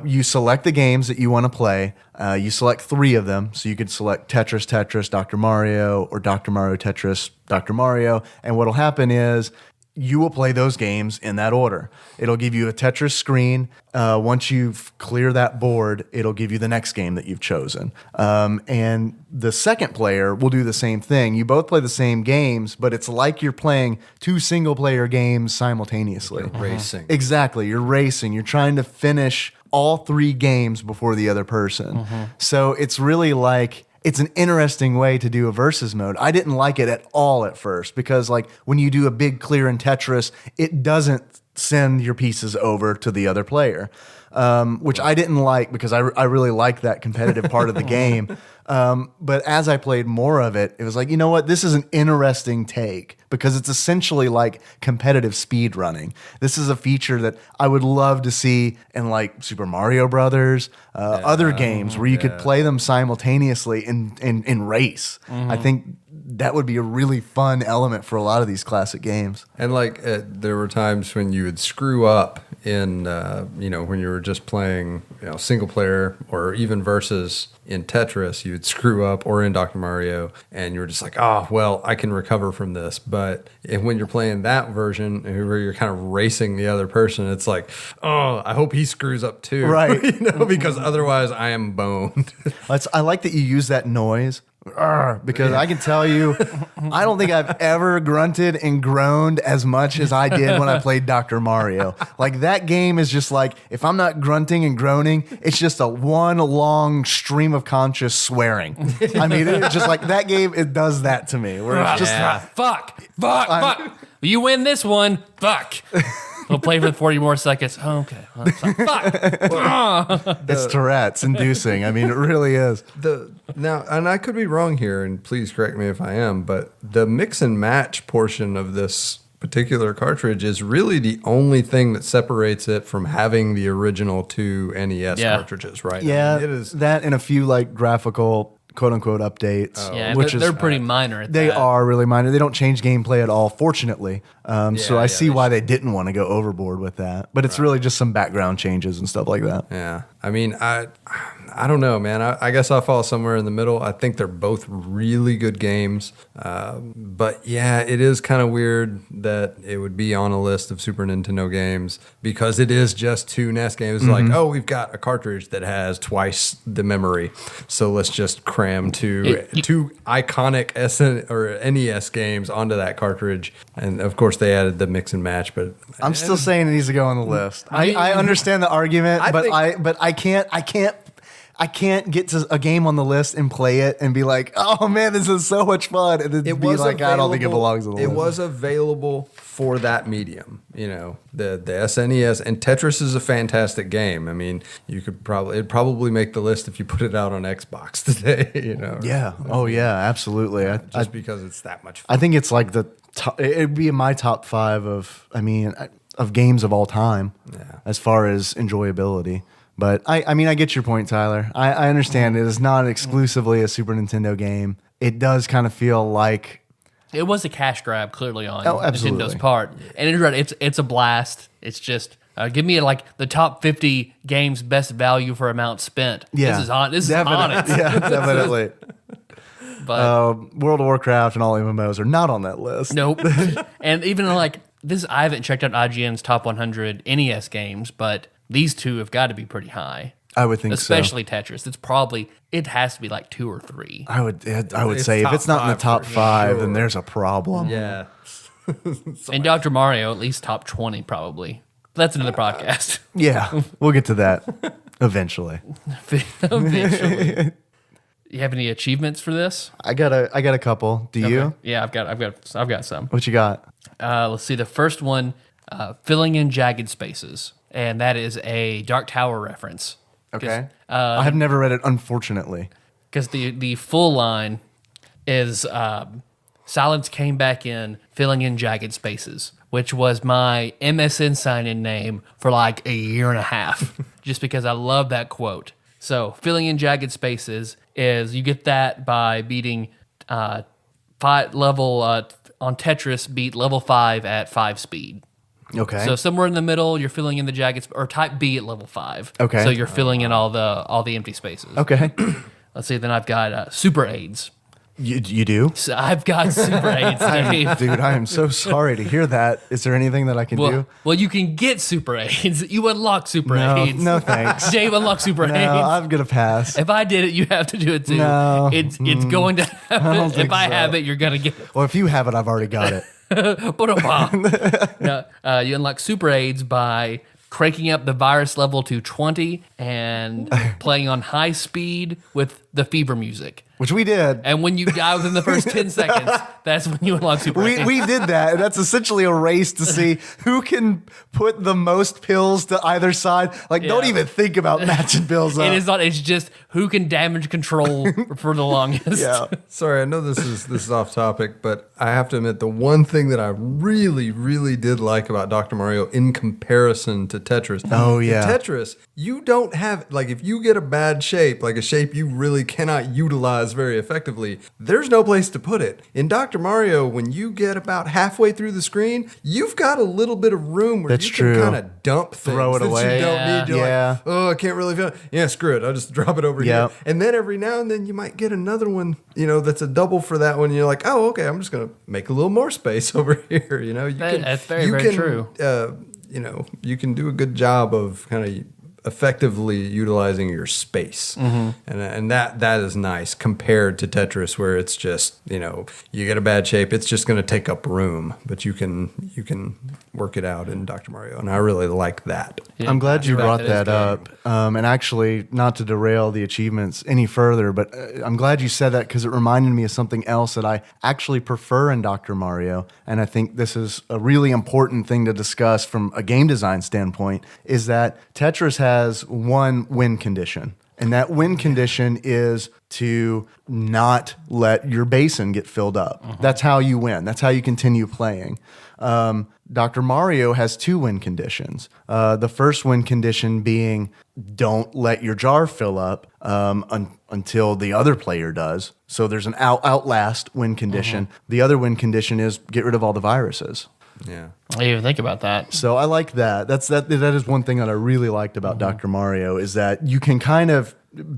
you select the games that you want to play. You select 3 of them, so you could select Tetris, Tetris, Dr. Mario, or Dr. Mario, Tetris, Dr. Mario. And what'll happen is you will play those games in that order. It'll give you a Tetris screen. Once you've cleared that board, it'll give you the next game that you've chosen. And the second player will do the same thing. You both play the same games, but it's like you're playing 2 single-player games simultaneously. You're racing. Exactly. You're racing. You're trying to finish all 3 games before the other person. So it's really like, it's an interesting way to do a versus mode. I didn't like it at all at first, because like when you do a big clear in Tetris, it doesn't send your pieces over to the other player, which I didn't like, because I really like that competitive part of the game. But as I played more of it, it was like, you know what? This is an interesting take, because it's essentially like competitive speed running. This is a feature that I would love to see in like Super Mario Brothers, other games where you could play them simultaneously in race. I think that would be a really fun element for a lot of these classic games. And like there were times when you would screw up in, when you were just playing, single player or even versus in Tetris, you would screw up, or in Dr. Mario, and you were just like, oh, well, I can recover from this. But when you're playing that version where you're kind of racing the other person, it's like, oh, I hope he screws up too. Right. Because otherwise I am boned. I like that you use that noise. Because I can tell you, I don't think I've ever grunted and groaned as much as I did when I played Dr. Mario. Like, that game is just like, if I'm not grunting and groaning, it's just a one long stream of conscious swearing. I mean, it's just like that game, it does that to me. Where it's just fuck. You win this one. Fuck. We'll play for 40 more seconds. Oh, okay. Well, fuck. It's Tourette's inducing. I mean, it really is. Now, and I could be wrong here, and please correct me if I am, but the mix and match portion of this particular cartridge is really the only thing that separates it from having the original 2 NES cartridges, right? Yeah, I mean, it is that and a few like graphical quote-unquote updates. Yeah, which they're pretty minor at They that. are really minor. They don't change gameplay at all, fortunately. So I see why they didn't want to go overboard with that. But it's really just some background changes and stuff like that. Yeah. I mean, I don't know, man. I guess I'll fall somewhere in the middle. I think they're both really good games. But yeah, it is kind of weird that it would be on a list of Super Nintendo games, because it is just 2 NES games. Like, oh, we've got a cartridge that has twice the memory, so let's just cram two iconic NES games onto that cartridge. And of course, they added the mix and match. But I'm still saying it needs to go on the list. I understand the argument, but I can't get to a game on the list and play it and be like, oh man, this is so much fun, and then be like, I don't think it belongs on the list. It was available for that medium, the SNES, and Tetris is a fantastic game. I mean, it'd probably make the list if you put it out on Xbox today. Yeah. Oh yeah, absolutely. Because it's that much fun. I think it's like it'd be in my top 5 of games of all time, as far as enjoyability. But I mean, I get your point, Tyler. I understand it is not exclusively a Super Nintendo game. It does kind of feel like it was a cash grab, clearly, on absolutely. Nintendo's part. And it's right, it's a blast. It's just give me like the top 50 games best value for amount spent. Yeah, this is on it. Yeah, definitely. But World of Warcraft and all MMOs are not on that list. Nope. And even like this, I haven't checked out IGN's top 100 NES games, but these 2 have got to be pretty high. I would think especially Tetris. It has to be like 2 or 3. I would say if it's not in the top 5, then there's a problem. Yeah. And Dr. Mario, at least top 20 probably. That's another podcast. Yeah, we'll get to that eventually. Eventually. You have any achievements for this? I got a couple. Do you? Yeah, I've got some. What you got? Let's see. The first one, filling in jagged spaces, and that is a Dark Tower reference. Okay. I have never read it, unfortunately. Because the full line is Silence Came Back In, Filling in Jagged Spaces, which was my MSN sign-in name for like a year and a half, just because I love that quote. So Filling in Jagged Spaces is, you get that by beating on Tetris, beat level 5 at 5 speed. Okay. So somewhere in the middle, you're filling in the jagged, or type B at level 5. Okay. So you're filling in all the empty spaces. Okay. Let's see. Then I've got super aids. You do? So I've got super aids, Dave. Dude, I am so sorry to hear that. Is there anything that I can do? Well, you can get super aids. You unlock super aids. No, thanks. Dave unlock super aids. No, I'm gonna pass. If I did it, you have to do it too. No. It's going to happen. If I have it, you're gonna get it. Well, if you have it, I've already got it. No, you unlock super aids by cranking up the virus level to 20 and playing on high speed with the fever music. Which we did. And when you die within the first 10 seconds, that's when you unlock super aids. We did that. And that's essentially a race to see who can put the most pills to either side. Like, don't even think about matching pills up. It is not. It's just who can damage control for the longest. Yeah. Sorry, I know this is off topic, but I have to admit the one thing that I really, really did like about Dr. Mario in comparison to Tetris. Oh, yeah. In Tetris, you don't have, like, if you get a bad shape, like a shape you really cannot utilize very effectively, there's no place to put it. In Dr. Mario, when you get about halfway through the screen, you've got a little bit of room where That's you true. can kind of dump things Throw it that away. you don't need. You're like, oh, I can't really feel it. Yeah, screw it. I'll just drop it over here. And then every now and then you might get another one, that's a double for that one. You're like, oh, okay, I'm just going to make a little more space over here. That's very true. You can do a good job of kind of effectively utilizing your space. And that is nice compared to Tetris, where it's just, you get a bad shape, it's just going to take up room, but you can work it out in Dr. Mario, and I really like that. Yeah, I'm glad you brought that up. And actually, not to derail the achievements any further, but I'm glad you said that because it reminded me of something else that I actually prefer in Dr. Mario. And I think this is a really important thing to discuss from a game design standpoint, is that Tetris has one win condition. And that win condition is to not let your basin get filled up. That's how you win. That's how you continue playing. Dr. Mario has two win conditions. The first win condition being don't let your jar fill up until the other player does. So there's an outlast win condition. The other win condition is get rid of all the viruses. Yeah. I didn't even think about that. So I like that. That is one thing that I really liked about Dr. Mario, is that you can kind of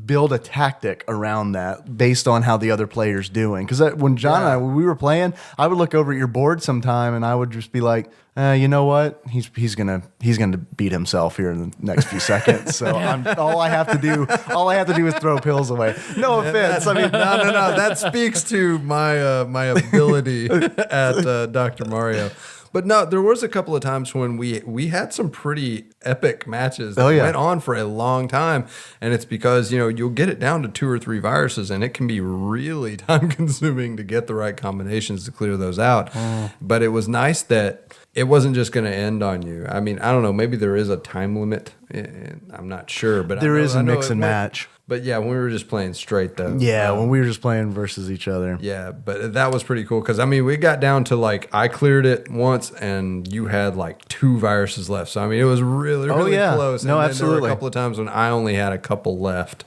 build a tactic around that based on how the other player's doing. Because when John and I, when we were playing, I would look over at your board sometime and I would just be like, you know what? He's gonna beat himself here in the next few seconds. So all I have to do is throw pills away. No offense. I mean, no. That speaks to my my ability at Dr. Mario. But no, there was a couple of times when we had some pretty epic matches that went on for a long time, and it's because you'll get it down to 2 or 3 viruses, and it can be really time consuming to get the right combinations to clear those out. But it was nice that it wasn't just going to end on you. I mean, I don't know, maybe there is a time limit. I'm not sure, but there is a mix and match. But yeah, when we were just playing straight though. Yeah, when we were just playing versus each other. Yeah, but that was pretty cool because I mean we got down to I cleared it once and you had 2 viruses left. So I mean it was really close. No, and absolutely. There were a couple of times when I only had a couple left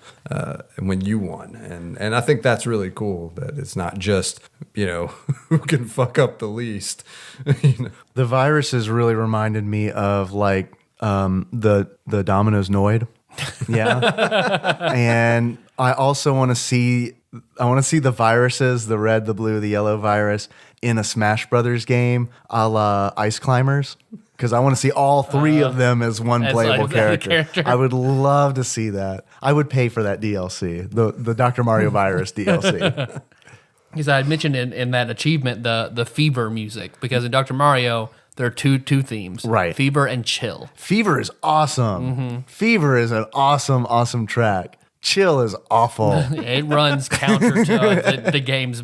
when you won, and I think that's really cool that it's not just who can fuck up the least. The viruses really reminded me of the Domino's Noid. Yeah. And I also want to see the viruses, the red, the blue, the yellow virus in a Smash Brothers game a la Ice Climbers. Because I want to see all 3 of them as one playable character. I would love to see that. I would pay for that DLC, the Dr. Mario virus DLC. Because I had mentioned in that achievement the fever music, because in Dr. Mario there are two themes, right? Fever and chill. Fever is awesome. Fever is an awesome track. Chill is awful. It runs counter to the game's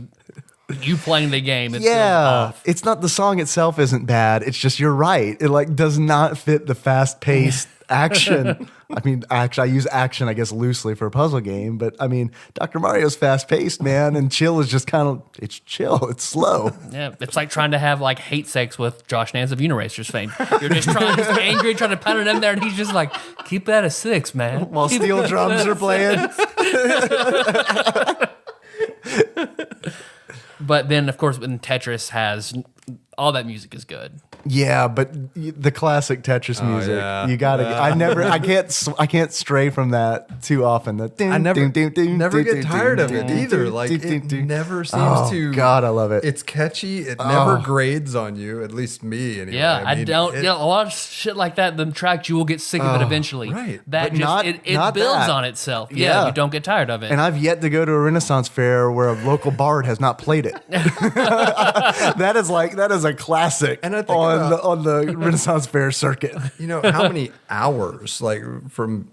you playing the game. It's off. It's not the song itself isn't bad. It's just you're right. It like does not fit the fast paced action. I mean, actually, I use action, I guess, loosely for a puzzle game, but I mean, Dr. Mario's fast paced, man, and chill is just kind of it's chill. It's slow. Yeah, it's like trying to have like hate sex with Josh Nance of Uniracers fame. You're just angry, trying to pound it in there, and he's just like, keep that at 6, man. While steel drums are playing. But then, of course, when Tetris has all that music is good. Yeah, but the classic Tetris music, yeah. you gotta. I can't stray from that too often. I never get tired of it either. Like it never seems to. God, I love it. It's catchy. It never grades on you. At least me, anyway. Yeah, I mean, don't. A lot of shit like that. The tracks you will get sick of it eventually. right. That But just not- it not builds that. on itself. Yeah. You don't get tired of it. And I've yet to go to a Renaissance fair where a local bard has not played it. that is a classic And I think on the Renaissance fair circuit. You know how many hours, like from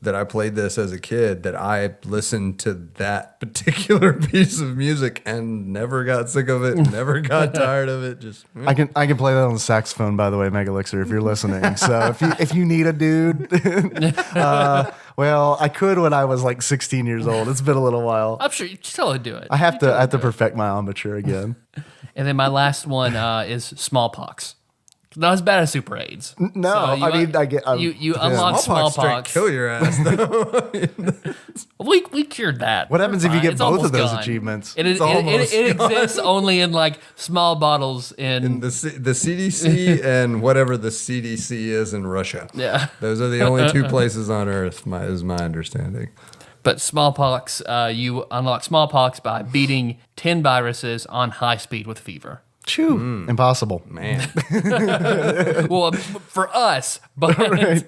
that I played this as a kid, that I listened to that particular piece of music and never got sick of it, never got tired of it. Just I can play that on the saxophone, by the way, Megalixer, if you're listening. So if you need a dude, well, I could when I was like 16 years old. It's been a little while. I'm sure you still do it. I have to perfect my embouchure again. And then my last one is smallpox. Not as bad as super AIDS. No, So I mean I get you unlock smallpox. straight kill your ass. Though. We cured that. What happens if you Fine. get It's both almost of those gone. achievements? It almost exists only in like small bottles in the CDC and whatever the CDC is in Russia. Yeah. Those are the only two places on Earth. Is my understanding. But smallpox, you unlock smallpox by beating 10 viruses on high speed with fever. Chew. Impossible. Man, Well, for us, but Right.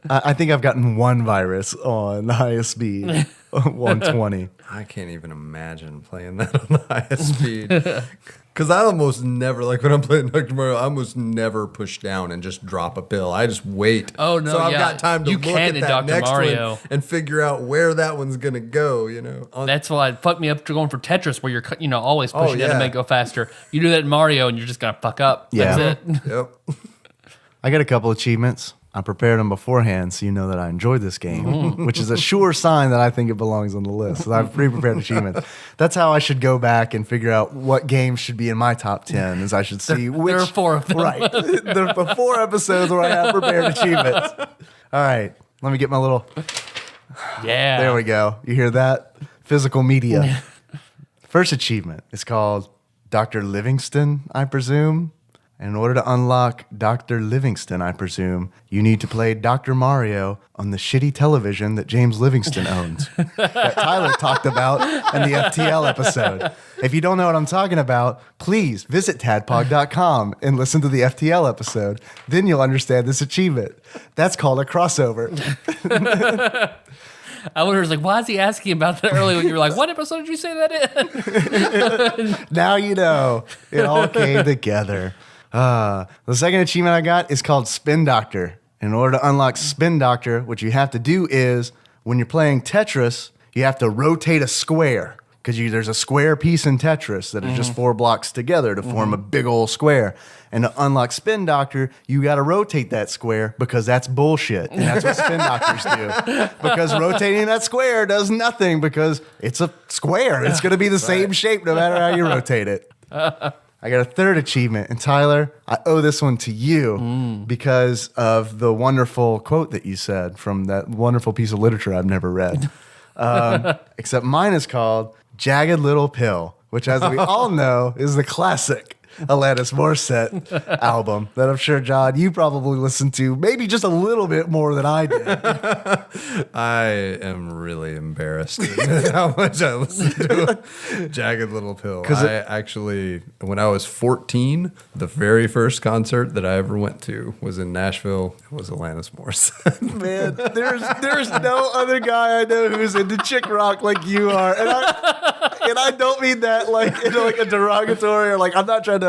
I think I've gotten one virus on the highest speed, 120. I can't even imagine playing that on the highest speed. Because I almost never, like when I'm playing Dr. Mario, I almost never push down and just drop a pill. I just wait. Oh, no, So I've yeah. got time to You look can at in that Dr. next Mario. one and figure out where that one's going to go, that's why it fucked me up to going for Tetris, where you're always pushing down to yeah. make it go faster. You do that in Mario, and you're just gonna fuck up. Yeah. That's it. Yep. I got a couple achievements. I prepared them beforehand so you know that I enjoyed this game, which is a sure sign that I think it belongs on the list. So I've pre-prepared achievements. That's how I should go back and figure out what games should be in my top 10, is I should see which... There are 4 of them. Right. There are 4 episodes where I have prepared achievements. All right. Let me get my little... Yeah. There we go. You hear that? Physical media. First achievement is called Dr. Livingston, I presume. And in order to unlock Dr. Livingston, I presume, you need to play Dr. Mario on the shitty television that James Livingston owns, that Tyler talked about in the FTL episode. If you don't know what I'm talking about, please visit TADPOG.com and listen to the FTL episode. Then you'll understand this achievement. That's called a crossover. I was like, why is he asking about that earlier? When you were like, what episode did you say that in? Now you know. It all came together. The second achievement I got is called Spin Doctor. In order to unlock Spin Doctor, what you have to do is, when you're playing Tetris, you have to rotate a square. Because there's a square piece in Tetris that is just 4 blocks together to form a big old square. And to unlock Spin Doctor, you got to rotate that square because that's bullshit. And that's what Spin Doctors do. Because rotating that square does nothing because it's a square. It's going to be the same shape no matter how you rotate it. I got a third achievement. And Tyler, I owe this one to you because of the wonderful quote that you said from that wonderful piece of literature I've never read. Except mine is called Jagged Little Pill, which, as we all know, is the classic Alanis Morissette album that I'm sure, John, you probably listened to maybe just a little bit more than I did. I am really embarrassed at how much I listened to Jagged Little Pill. Actually, when I was 14, the very first concert that I ever went to was in Nashville. It was Alanis Morissette. Man, there's no other guy I know who's into chick rock like you are, and I don't mean that like in like a derogatory or like I'm not trying to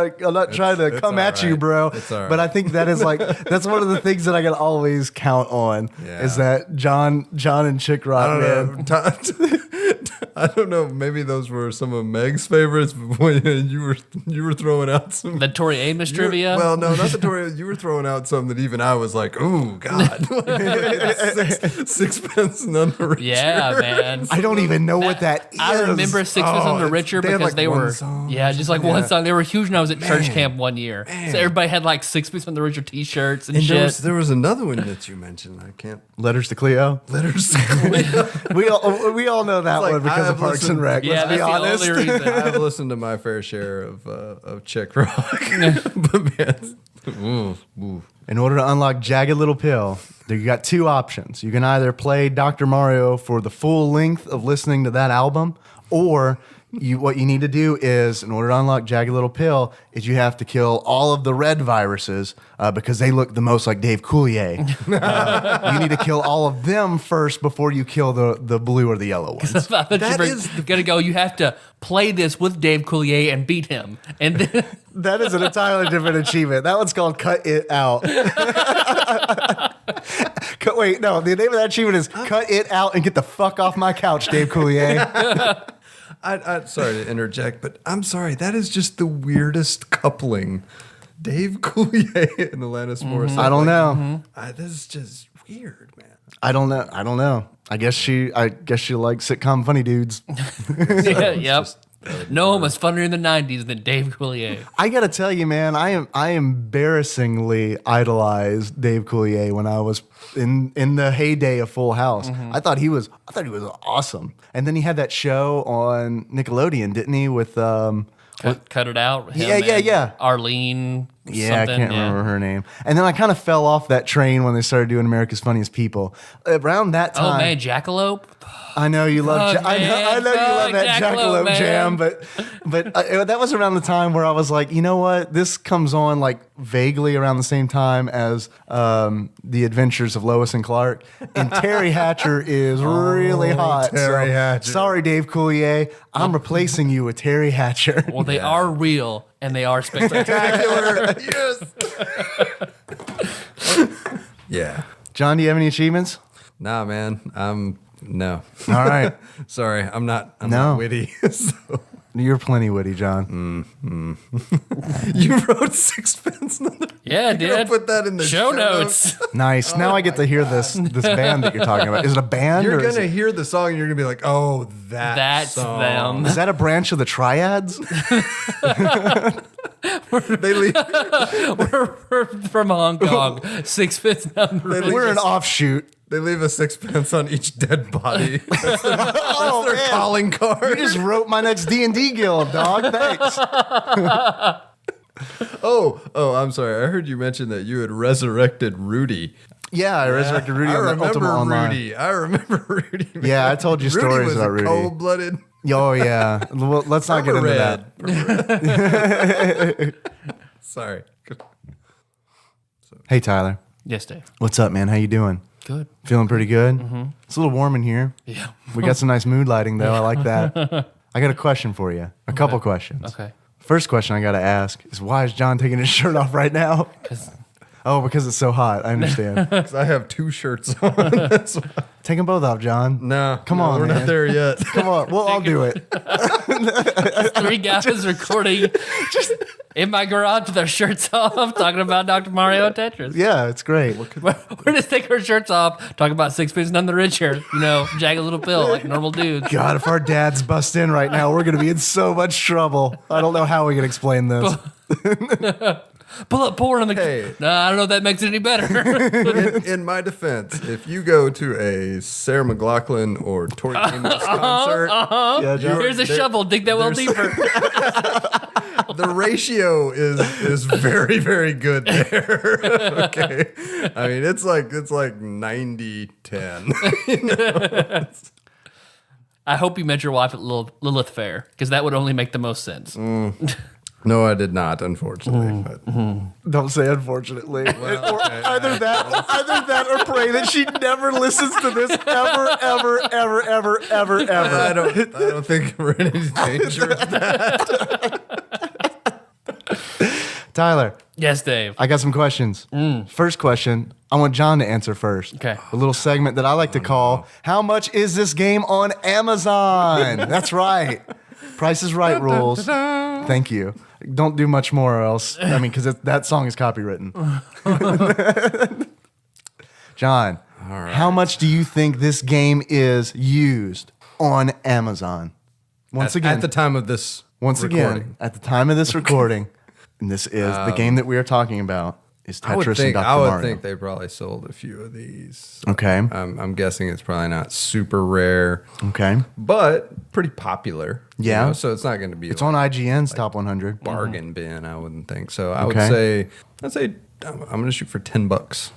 come at you, right. bro. It's all right. But I think that is like that's one of the things that I can always count on Yeah. is that John and chick rock, I man. don't know. I don't know. Maybe those were some of Meg's favorites. But when you were throwing out some The Tori Amos trivia. Well, no, not the Tori. You were throwing out some that even I was like, "Oh God, sixpence none the richer." Yeah, man. I don't even know what that is. I remember Sixpence None the Richer they had, because like, they one were, song just like one song. They were huge when I was at church camp one year. So everybody had like Sixpence None the Richer T-shirts and shit. There was another one that you mentioned. I can't. Letters to Cleo. Letters to Cleo. We all know that like, one because I of have Parks and listened- Rec. Yeah, Let's be that's honest. the only reason. I've listened to my fair share of Czech rock, but man, ooh. In order to unlock Jagged Little Pill, you got two options. You can either play Dr. Mario for the full length of listening to that album, or what you need to do is, in order to unlock Jagged Little Pill, is you have to kill all of the red viruses because they look the most like Dave Coulier. You need to kill all of them first before you kill the blue or the yellow ones. I thought you were gonna go. You have to play this with Dave Coulier and beat him, and then That is an entirely different achievement. That one's called Cut It Out. Wait, no, the name of that achievement is Cut It Out and Get the Fuck Off My Couch, Dave Coulier. I'm sorry to interject, but I'm sorry. That is just the weirdest coupling. Dave Coulier and Alanis Morissette. I don't know. This is just weird, man. I don't know. I guess she likes sitcom funny dudes. yeah, yep. No one was funnier in the '90s than Dave Coulier. I gotta tell you, man, I embarrassingly idolized Dave Coulier when I was in the heyday of Full House. I thought he was awesome. And then he had that show on Nickelodeon, didn't he? With Cut it out. Him Yeah. and Arlene. yeah, I can't remember her name. And then I kind of fell off that train when they started doing America's Funniest People. Around that time, Oh man, Jackalope. I know you love. Fuck, I know man. you love that Fuck, Jackalope man. Jam, but that was around the time where I was like, you know what? This comes on like vaguely around the same time as The Adventures of Lois and Clark, and Terry Hatcher is really hot. Terry Hatcher. Sorry, Dave Coulier, I'm replacing you with Terry Hatcher. Well, they are real and they are spectacular. Yes. Yeah. John, do you have any achievements? Nah, man. No. All right, Sorry, I'm not No. witty. So. you're plenty witty, John. You wrote Sixpence. Yeah, You're gonna dude. put that in the Show notes. Nice. Now I get to hear this band that you're talking about. Is it a band? You're or is gonna it- hear the song and you're gonna be like, "Oh, That's song. them. Is that a branch of the Triads? They leave. We're from Hong Kong. Sixpence None the Richer. We're an offshoot. They leave a sixpence on each dead body. That's Oh, their man. calling You card. just wrote my next D&D guild, dog. Thanks. Oh, I'm sorry. I heard you mention that you had resurrected Rudy. Yeah, I resurrected Rudy I on the remember Ultimate Online. Rudy. I remember Rudy. Man. Yeah, I told you Rudy stories was about a Rudy. cold-blooded. Oh, yeah. Well, let's not get into that. Red. Sorry. Hey, Tyler. Yes, Dave. What's up, man? How you doing? Good. Feeling pretty good? It's a little warm in here. Yeah. We got some nice mood lighting, though. I like that. I got a question for you. A couple questions. Okay. First question I got to ask is, why is John taking his shirt off right now? 'Cause- Oh, because it's so hot. I understand. 'Cause I have two shirts on. That's why. Take them both off, John. No, Come on, we're man. not there yet. Come on. Well, I'll do it. 3 guys recording in my garage with their shirts off, talking about Dr. Mario and Tetris. Yeah, it's great. We're just taking our shirts off, talking about Sixpence None the Richer. Jagged Little Pill, like normal dudes. God, if our dads bust in right now, we're going to be in so much trouble. I don't know how we can explain this. Pull up porn on the. Hey. Nah, I don't know if that makes it any better. In my defense, if you go to a Sarah McLachlan or Tori Amos concert, Yeah, John. Here's a shovel. Dig that well deeper. the ratio is very, very good there. Okay, I mean it's like 90-10. I hope you met your wife at Lilith Fair, because that would only make the most sense. No, I did not, unfortunately. But Don't say unfortunately. Or okay. either that or pray that she never listens to this ever. I don't think we're in any danger of that. Tyler, Yes, Dave. I got some questions. First question, I want John to answer first. Okay. A little segment that I like to call, How much is this game on Amazon? That's right. Price is Right rules. Thank you. Don't do much more or else, because that song is copywritten. John, how much do you think this game is used on Amazon? Once again, at the time of this at the time of this recording, and this is the game that we are talking about, is Tetris and Dr. I would Mario. think they probably sold a few of these. Okay. I'm guessing it's probably not super rare, Okay. but pretty popular. Yeah. So it's not going to be It's on IGN's top 100. bargain bin, I wouldn't think. So I Okay. I'd say I'm going to shoot for $10.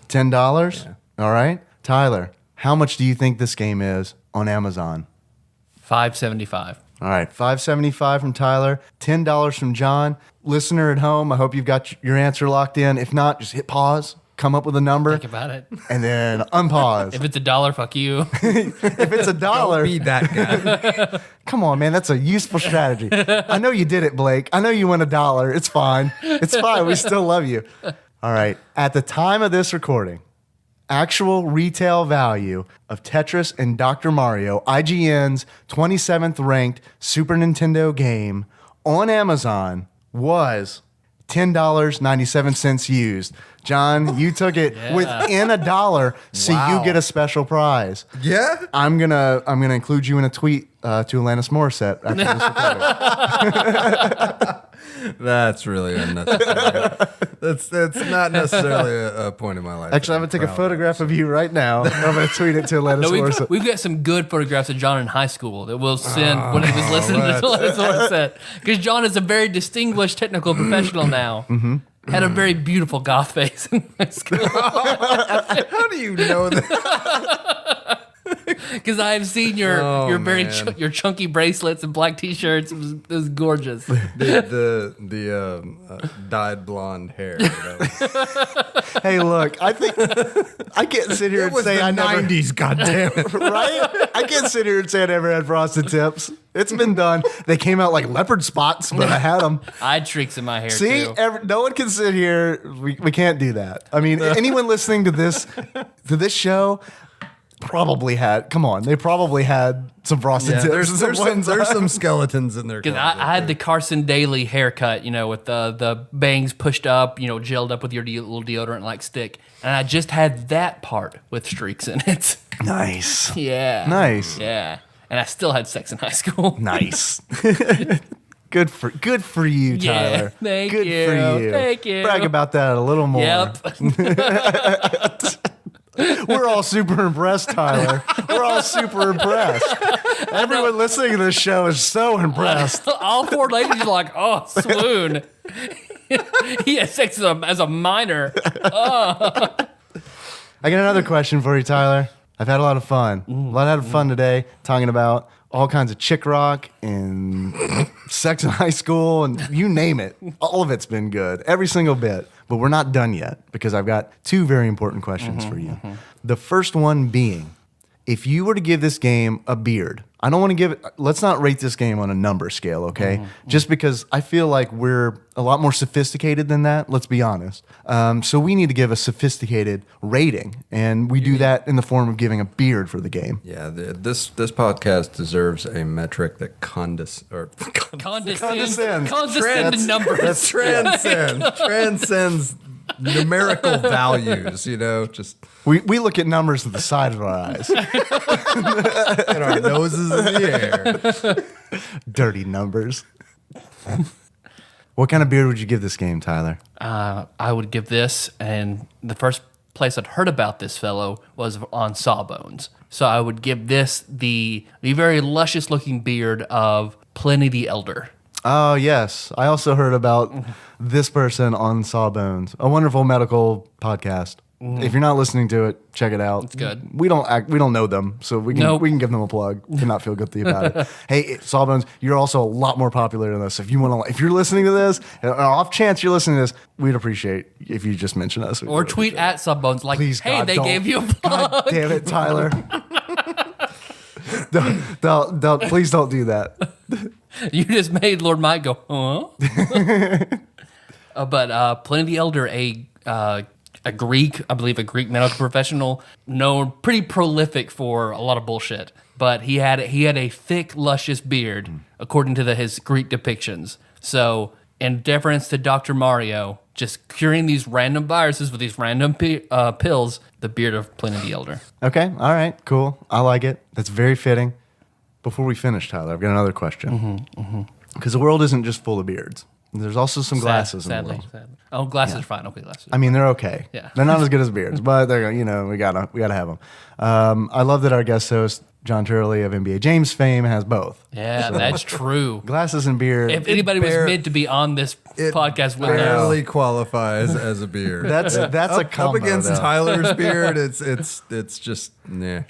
$10? Yeah. All right. Tyler, how much do you think this game is on Amazon? $5.75. All right, $5.75 from Tyler, $10 from John. Listener at home, I hope you've got your answer locked in. If not, just hit pause, come up with a number, Think about it. and then unpause. If it's $1, fuck you. If it's $1, Be that guy. come on, man, that's a useful strategy. I know you did it, Blake. I know you won $1. It's fine. It's fine. We still love you. All right, at the time of this recording, actual retail value of Tetris and Dr. Mario, IGN's 27th ranked Super Nintendo game on Amazon was $10.97 used. John, you took it within $1, so Wow. you get a special prize. Yeah? I'm gonna include you in a tweet to Alanis Morissette after this recording. That's really unnecessary. that's not necessarily a point in my life. Actually, I'm gonna take a photograph of you right now. I'm gonna tweet it to Alanis No, Morissette. we've got some good photographs of John in high school that we'll send when he was listening to Alanis Morissette. Because John is a very distinguished technical professional now. Mm-hmm. Had a very beautiful goth face in high school. How do you know that? Because I have seen your your chunky bracelets and black t-shirts. It was gorgeous. the dyed blonde hair. Hey, look, I think I can't sit here and say I never. 90s, goddammit. Right? I can't sit here and say I never had frosted tips. It's been done. They came out like leopard spots, but I had them. I had streaks in my hair See, too. no one can sit here. We can't do that. I mean, anyone listening to this show probably had. Come on, they probably had some frosted Yeah, tips. there's some skeletons in there. Because I had the Carson Daly haircut, with the bangs pushed up, gelled up with your little deodorant like stick. And I just had that part with streaks in it. Nice. Yeah. Nice. Yeah. And I still had sex in high school. Nice. Good for you, Yeah, Tyler. thank Good you. for you. Thank you. Brag about that a little more. Yep. We're all super impressed, Tyler. We're all super impressed. Everyone listening to this show is so impressed. All four ladies are like, oh, swoon. He had sex as a minor. I got another question for you, Tyler. I've had a lot of fun. A lot of fun today talking about all kinds of chick rock and sex in high school and you name it. All of it's been good, every single bit. But we're not done yet because I've got two very important questions for you. The first one being, if you were to give this game a beard, I don't want to give it, let's not rate this game on a number scale, okay? Just because I feel like we're a lot more sophisticated than that, let's be honest. So we need to give a sophisticated rating, and we do that in the form of giving a beard for the game. Yeah, this podcast deserves a metric that condescends Condescending numbers. transcends numerical values. Just We look at numbers with the side of our eyes. and our noses in the air. Dirty numbers. What kind of beard would you give this game, Tyler? I would give this, and the first place I'd heard about this fellow was on Sawbones. So I would give this the very luscious looking beard of Pliny the Elder. Oh, yes. I also heard about this person on Sawbones, a wonderful medical podcast. If you're not listening to it, check it out. It's good. We don't know them, so we can Nope. we can give them a plug to not feel guilty about it. Hey, Sawbones, you're also a lot more popular than us. If you're listening to this, off chance you're listening to this, we'd appreciate if you just mention us. Or tweet at Sawbones like, Please, hey, God, they don't. gave you a plug. God damn it, Tyler. Please don't do that. You just made Lord Mike go, huh? But Pliny the Elder, a Greek, I believe a Greek medical professional, known pretty prolific for a lot of bullshit. But he had a thick, luscious beard, according to his Greek depictions. So, in deference to Dr. Mario, just curing these random viruses with these random pills, the beard of Pliny the Elder. Okay, all right, cool. I like it. That's very fitting. Before we finish, Tyler, I've got another question. Because the world isn't just full of beards. There's also some glasses in the world. Sadly. Oh, glasses are fine. Okay, glasses. I mean, they're okay. Yeah. They're not as good as beards, but they're, we gotta have them. I love that our guest host, Jon Turley of NBA James fame, has both. Yeah, that's true. Glasses and beard. If anybody was meant to be on this podcast with us, barely qualifies as a beard. That's a combo, up against though. Tyler's beard. It's just nah.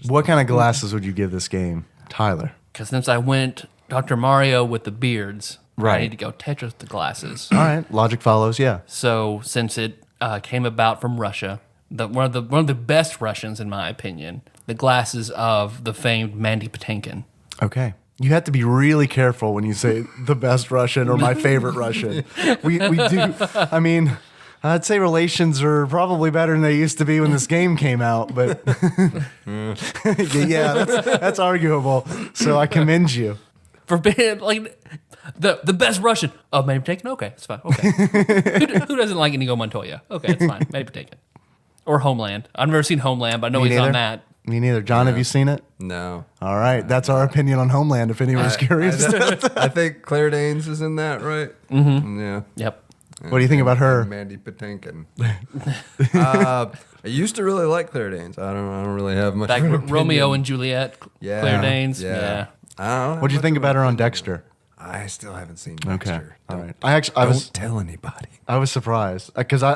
What kind of glasses would you give this game, Tyler? because since I went Dr. Mario with the beards, Right. I need to go Tetris with the glasses. All right, logic follows. Yeah. So since it came about from Russia, one of the best Russians in my opinion, the glasses of the famed Mandy Patinkin. Okay. You have to be really careful when you say the best Russian or my favorite Russian. We do. I mean, I'd say relations are probably better than they used to be when this game came out, but yeah, that's arguable. So I commend you. For being like the best Russian. Oh, Mandy Patinkin? Okay, it's fine. Okay. who doesn't like Inigo Montoya? Okay, it's fine. Mandy Patinkin. Or Homeland. I've never seen Homeland, but I know he's on that. Me neither. John, have you seen it? No. All right. That's our opinion on Homeland, if anyone's curious. I think Claire Danes is in that, right? Mm-hmm. Yeah. Yep. What do you think about her? Mandy Patinkin. I used to really like Claire Danes. I don't really have much. Like of an opinion. Romeo and Juliet, Yeah. Claire Danes. Yeah. I don't know What do you think about her on Dexter? I still haven't seen Okay. Dexter. All Don't- right. I Don't tell anybody. I was surprised because I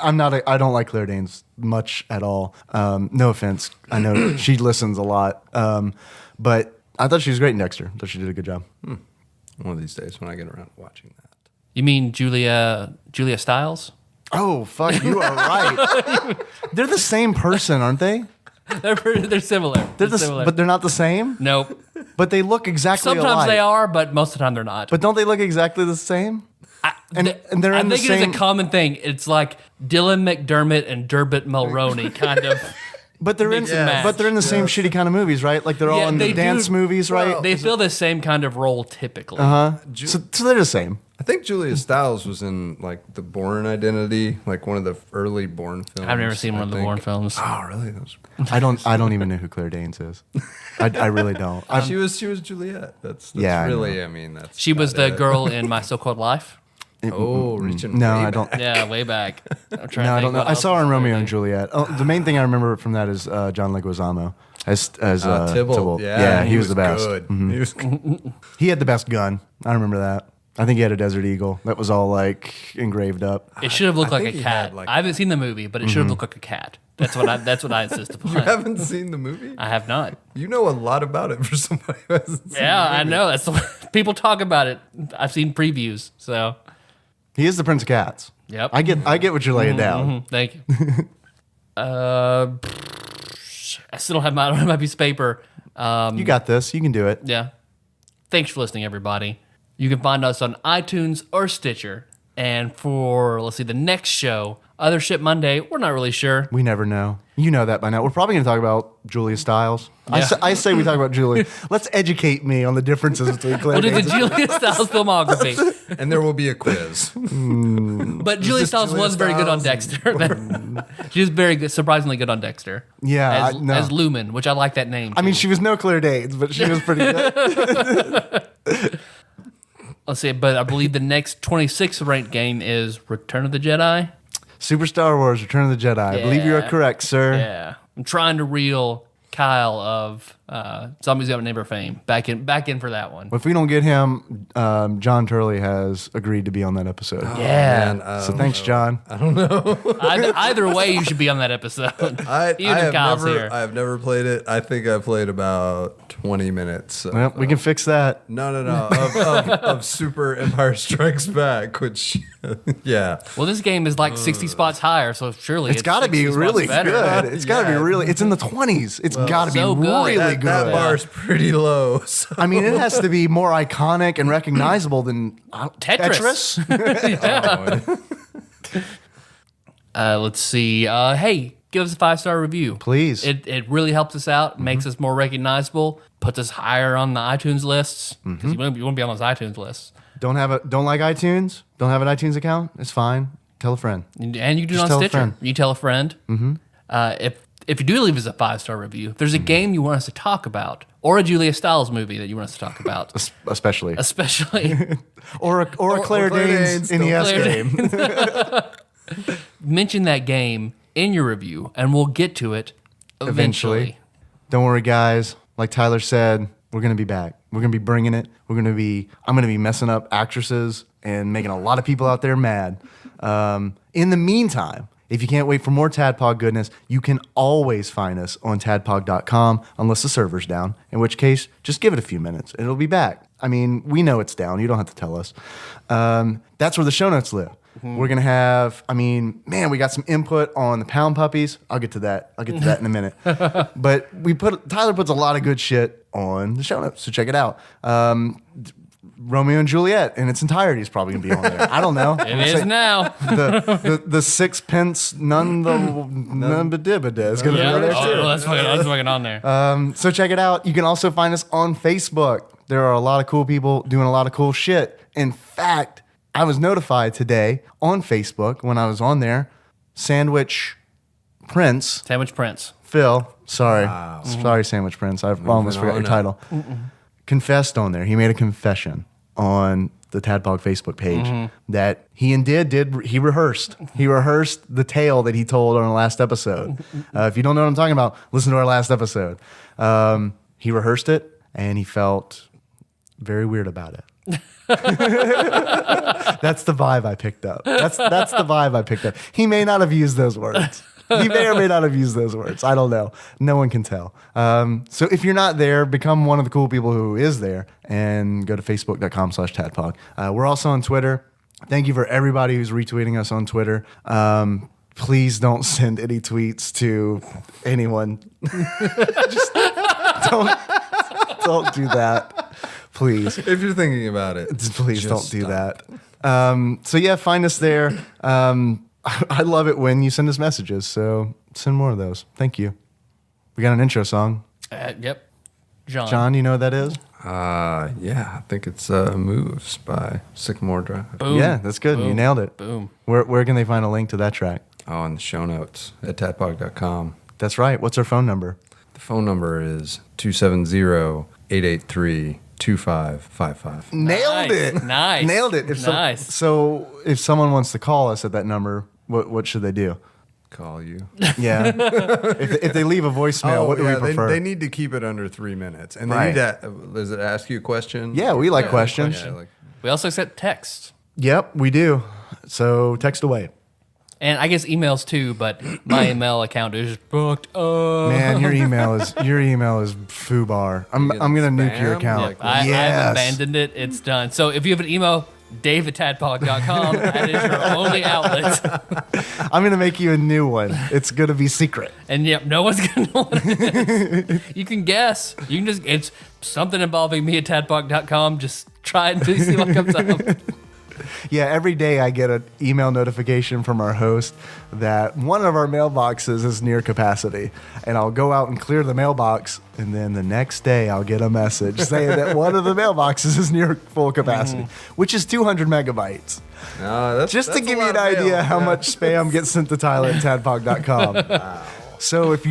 don't like Claire Danes much at all. No offense. I know she listens a lot. But I thought she was great in Dexter. I thought she did a good job. One of these days when I get around to watching that. You mean Julia Stiles? Oh, fuck. You are right. They're the same person, aren't they? They're similar. They're similar. but they're not the same? Nope. But they look exactly Sometimes alike. they are, but most of the time they're not. But don't they look exactly the same? And they're I in the think it same... is a common thing. It's like Dylan McDermott and Derbit Mulroney kind of. But they're in, Mix and match. but they're in the same shitty kind of movies, right? Like they're all Yeah, in the they dance do- movies, right? They fill the same kind of role typically. So they're the same. I think Julia Stiles was in like the Bourne Identity, like one of the early Bourne films. I've never seen one of the Bourne films. Oh, really? Those... I don't even know who Claire Danes is. I really don't. She was Juliet. That's Yeah, I really. I mean, that's. She was about the it. girl in My So-Called Life. Oh, reaching. No, way I don't. back. Yeah, way back. I'm trying No, to I think don't know. what I else saw her in was Romeo there. and Juliet. Oh, the main thing I remember from that is John Leguizamo as Tybalt. Yeah, he was the best. Good. Mhm. He was good. He had the best gun. I remember that. I think he had a Desert Eagle that was all like engraved up. It should have looked I like a think he cat. had, like- I haven't seen the movie, but it should have looked like a cat. That's what I insist upon. You haven't seen the movie? I have not. You know a lot about it for somebody who hasn't seen Yeah, the movie. I know. That's the people talk about it. I've seen previews, so He is the Prince of Cats. yep. I get what you're laying down. Thank you. I still don't have my piece of paper. You got this. You can do it. Yeah. Thanks for listening, everybody. You can find us on iTunes or Stitcher. And for, let's see, the next show, Other Shit Monday, we're not really sure. We never know. You know that by now. We're probably going to talk about Julia Stiles. Yeah. I say we talk about Julia. Let's educate me on the differences between Claire We'll do the Danes. Julia Stiles filmography. And there will be a quiz. But Julia this Stiles Julia was very good on Stiles? Dexter. She was very good, surprisingly good on Dexter. Yeah, As, I know. as Lumen, which I like that name. I mean, too. she was no Claire Danes, but she was pretty good. Let's see, but I believe the next 26th ranked game is Return of the Jedi. Super Star Wars: Return of the Jedi. I believe you are Yeah. correct, sir. Yeah. I'm trying to reel Kyle of Zombies Got a Neighbor fame back in for that one. If we don't get him, Jon Turley has agreed to be on that episode. Yeah. Man, So thanks, John. Either way, you should be on that episode. I Even if have Kyle's never, here. I've never played it. I think I played about 20 minutes. Well, we can fix that. No. Of Super Empire Strikes Back, which, yeah. Well, this game is like 60 spots higher, so surely It's got to be 60 spots really better. good. It's got to be Yeah. really. It's in the 20s. It's got to be so good. really pretty good. That bar's pretty low. So. I mean, it has to be more iconic and recognizable than Tetris. Let's see. Hey, give us a 5-star review. Please. It really helps us out, makes us more recognizable, puts us higher on the iTunes lists. Because you want to be on those iTunes lists. Don't like iTunes? Don't have an iTunes account? It's fine. Tell a friend. And you do it Just on tell a Stitcher. friend. You tell a friend. If you do leave us a 5-star review, if there's a game you want us to talk about, or a Julia Stiles movie that you want us to talk about, Especially. or a Claire Danes NES game. mention that game in your review, and we'll get to it eventually. Don't worry, guys. Like Tyler said, we're going to be back. We're going to be bringing it. I'm going to be messing up actresses and making a lot of people out there mad. In the meantime, if you can't wait for more TADPOG goodness, you can always find us on TADPOG.com unless the server's down, in which case, just give it a few minutes and it'll be back. I mean, we know it's down. You don't have to tell us. That's where the show notes live. We're going to have, we got some input on the Pound Puppies. I'll get to that in a minute. But Tyler puts a lot of good shit on the show notes, so check it out. Romeo and Juliet in its entirety is probably going to be on there. I don't know. It is now. The sixpence none but dibba is going to be on there too. That's fucking on there. So check it out. You can also find us on Facebook. There are a lot of cool people doing a lot of cool shit. In fact, I was notified today on Facebook when I was on there, Sandwich Prince. Phil, sorry. Wow. Sorry, Sandwich Prince. I almost forgot your title. Confessed on there. He made a confession on the Tadpog Facebook page that he rehearsed. He rehearsed the tale that he told on our last episode. If you don't know what I'm talking about, listen to our last episode. He rehearsed it and he felt very weird about it. That's the vibe I picked up. That's the vibe I picked up. He may not have used those words. He may or may not have used those words. I don't know. No one can tell. So if you're not there, become one of the cool people who is there and go to facebook.com/tadpog. We're also on Twitter. Thank you for everybody who's retweeting us on Twitter. Please don't send any tweets to anyone. Just don't do that. Please. If you're thinking about it, please don't do that. So yeah, find us there. I love it when you send us messages, so send more of those. Thank you. We got an intro song. Yep. John, you know what that is? Yeah, I think it's Moves by Sycamore Drive. Boom. Yeah, that's good. Boom. You nailed it. Boom. Where can they find a link to that track? Oh, in the show notes at tadpog.com. That's right. What's our phone number? The phone number is 270-883-2555. Nailed it. Nice. Nailed it. So if someone wants to call us at that number, what should they do? Call you. Yeah. if they leave a voicemail, what do we prefer? They need to keep it under 3 minutes. And they Right. need to, does it ask you a question? Yeah, we like questions. Yeah, like, We also accept text. Yep, we do. So text away. And I guess emails too, but my email account is booked up. Man, your email is foobar. I'm gonna nuke your spam? account. I've Yes. abandoned it. It's done. So if you have an email, dave@tadpog.com, that is your only outlet. I'm gonna make you a new one. It's gonna be secret. And yep, no one's going to know what it is. You can guess. You can it's something involving me at tadpog.com. Just try it until you see what comes up. Yeah, every day I get an email notification from our host that one of our mailboxes is near capacity. And I'll go out and clear the mailbox, and then the next day I'll get a message saying that one of the mailboxes is near full capacity, which is 200 megabytes. no, that's, Just to that's a give you lot an of mail. idea how Yeah. much spam gets sent to Tyler at tadpog.com. Wow. So if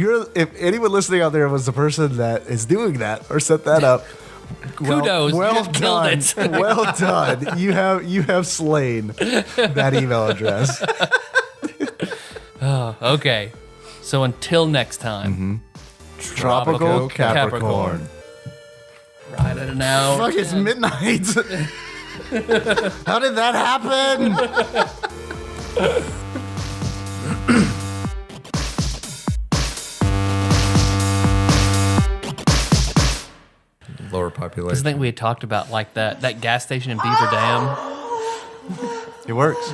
anyone listening out there was the person that is doing that or set that up, Kudos. You well just killed done. it. Well done. You have slain that email address. Okay. So until next time. Tropical Capricorn. Right at an hour. Fuck, it's midnight. How did that happen? Lower Because I population. think we had talked about like that gas station in Beaver Dam. It works.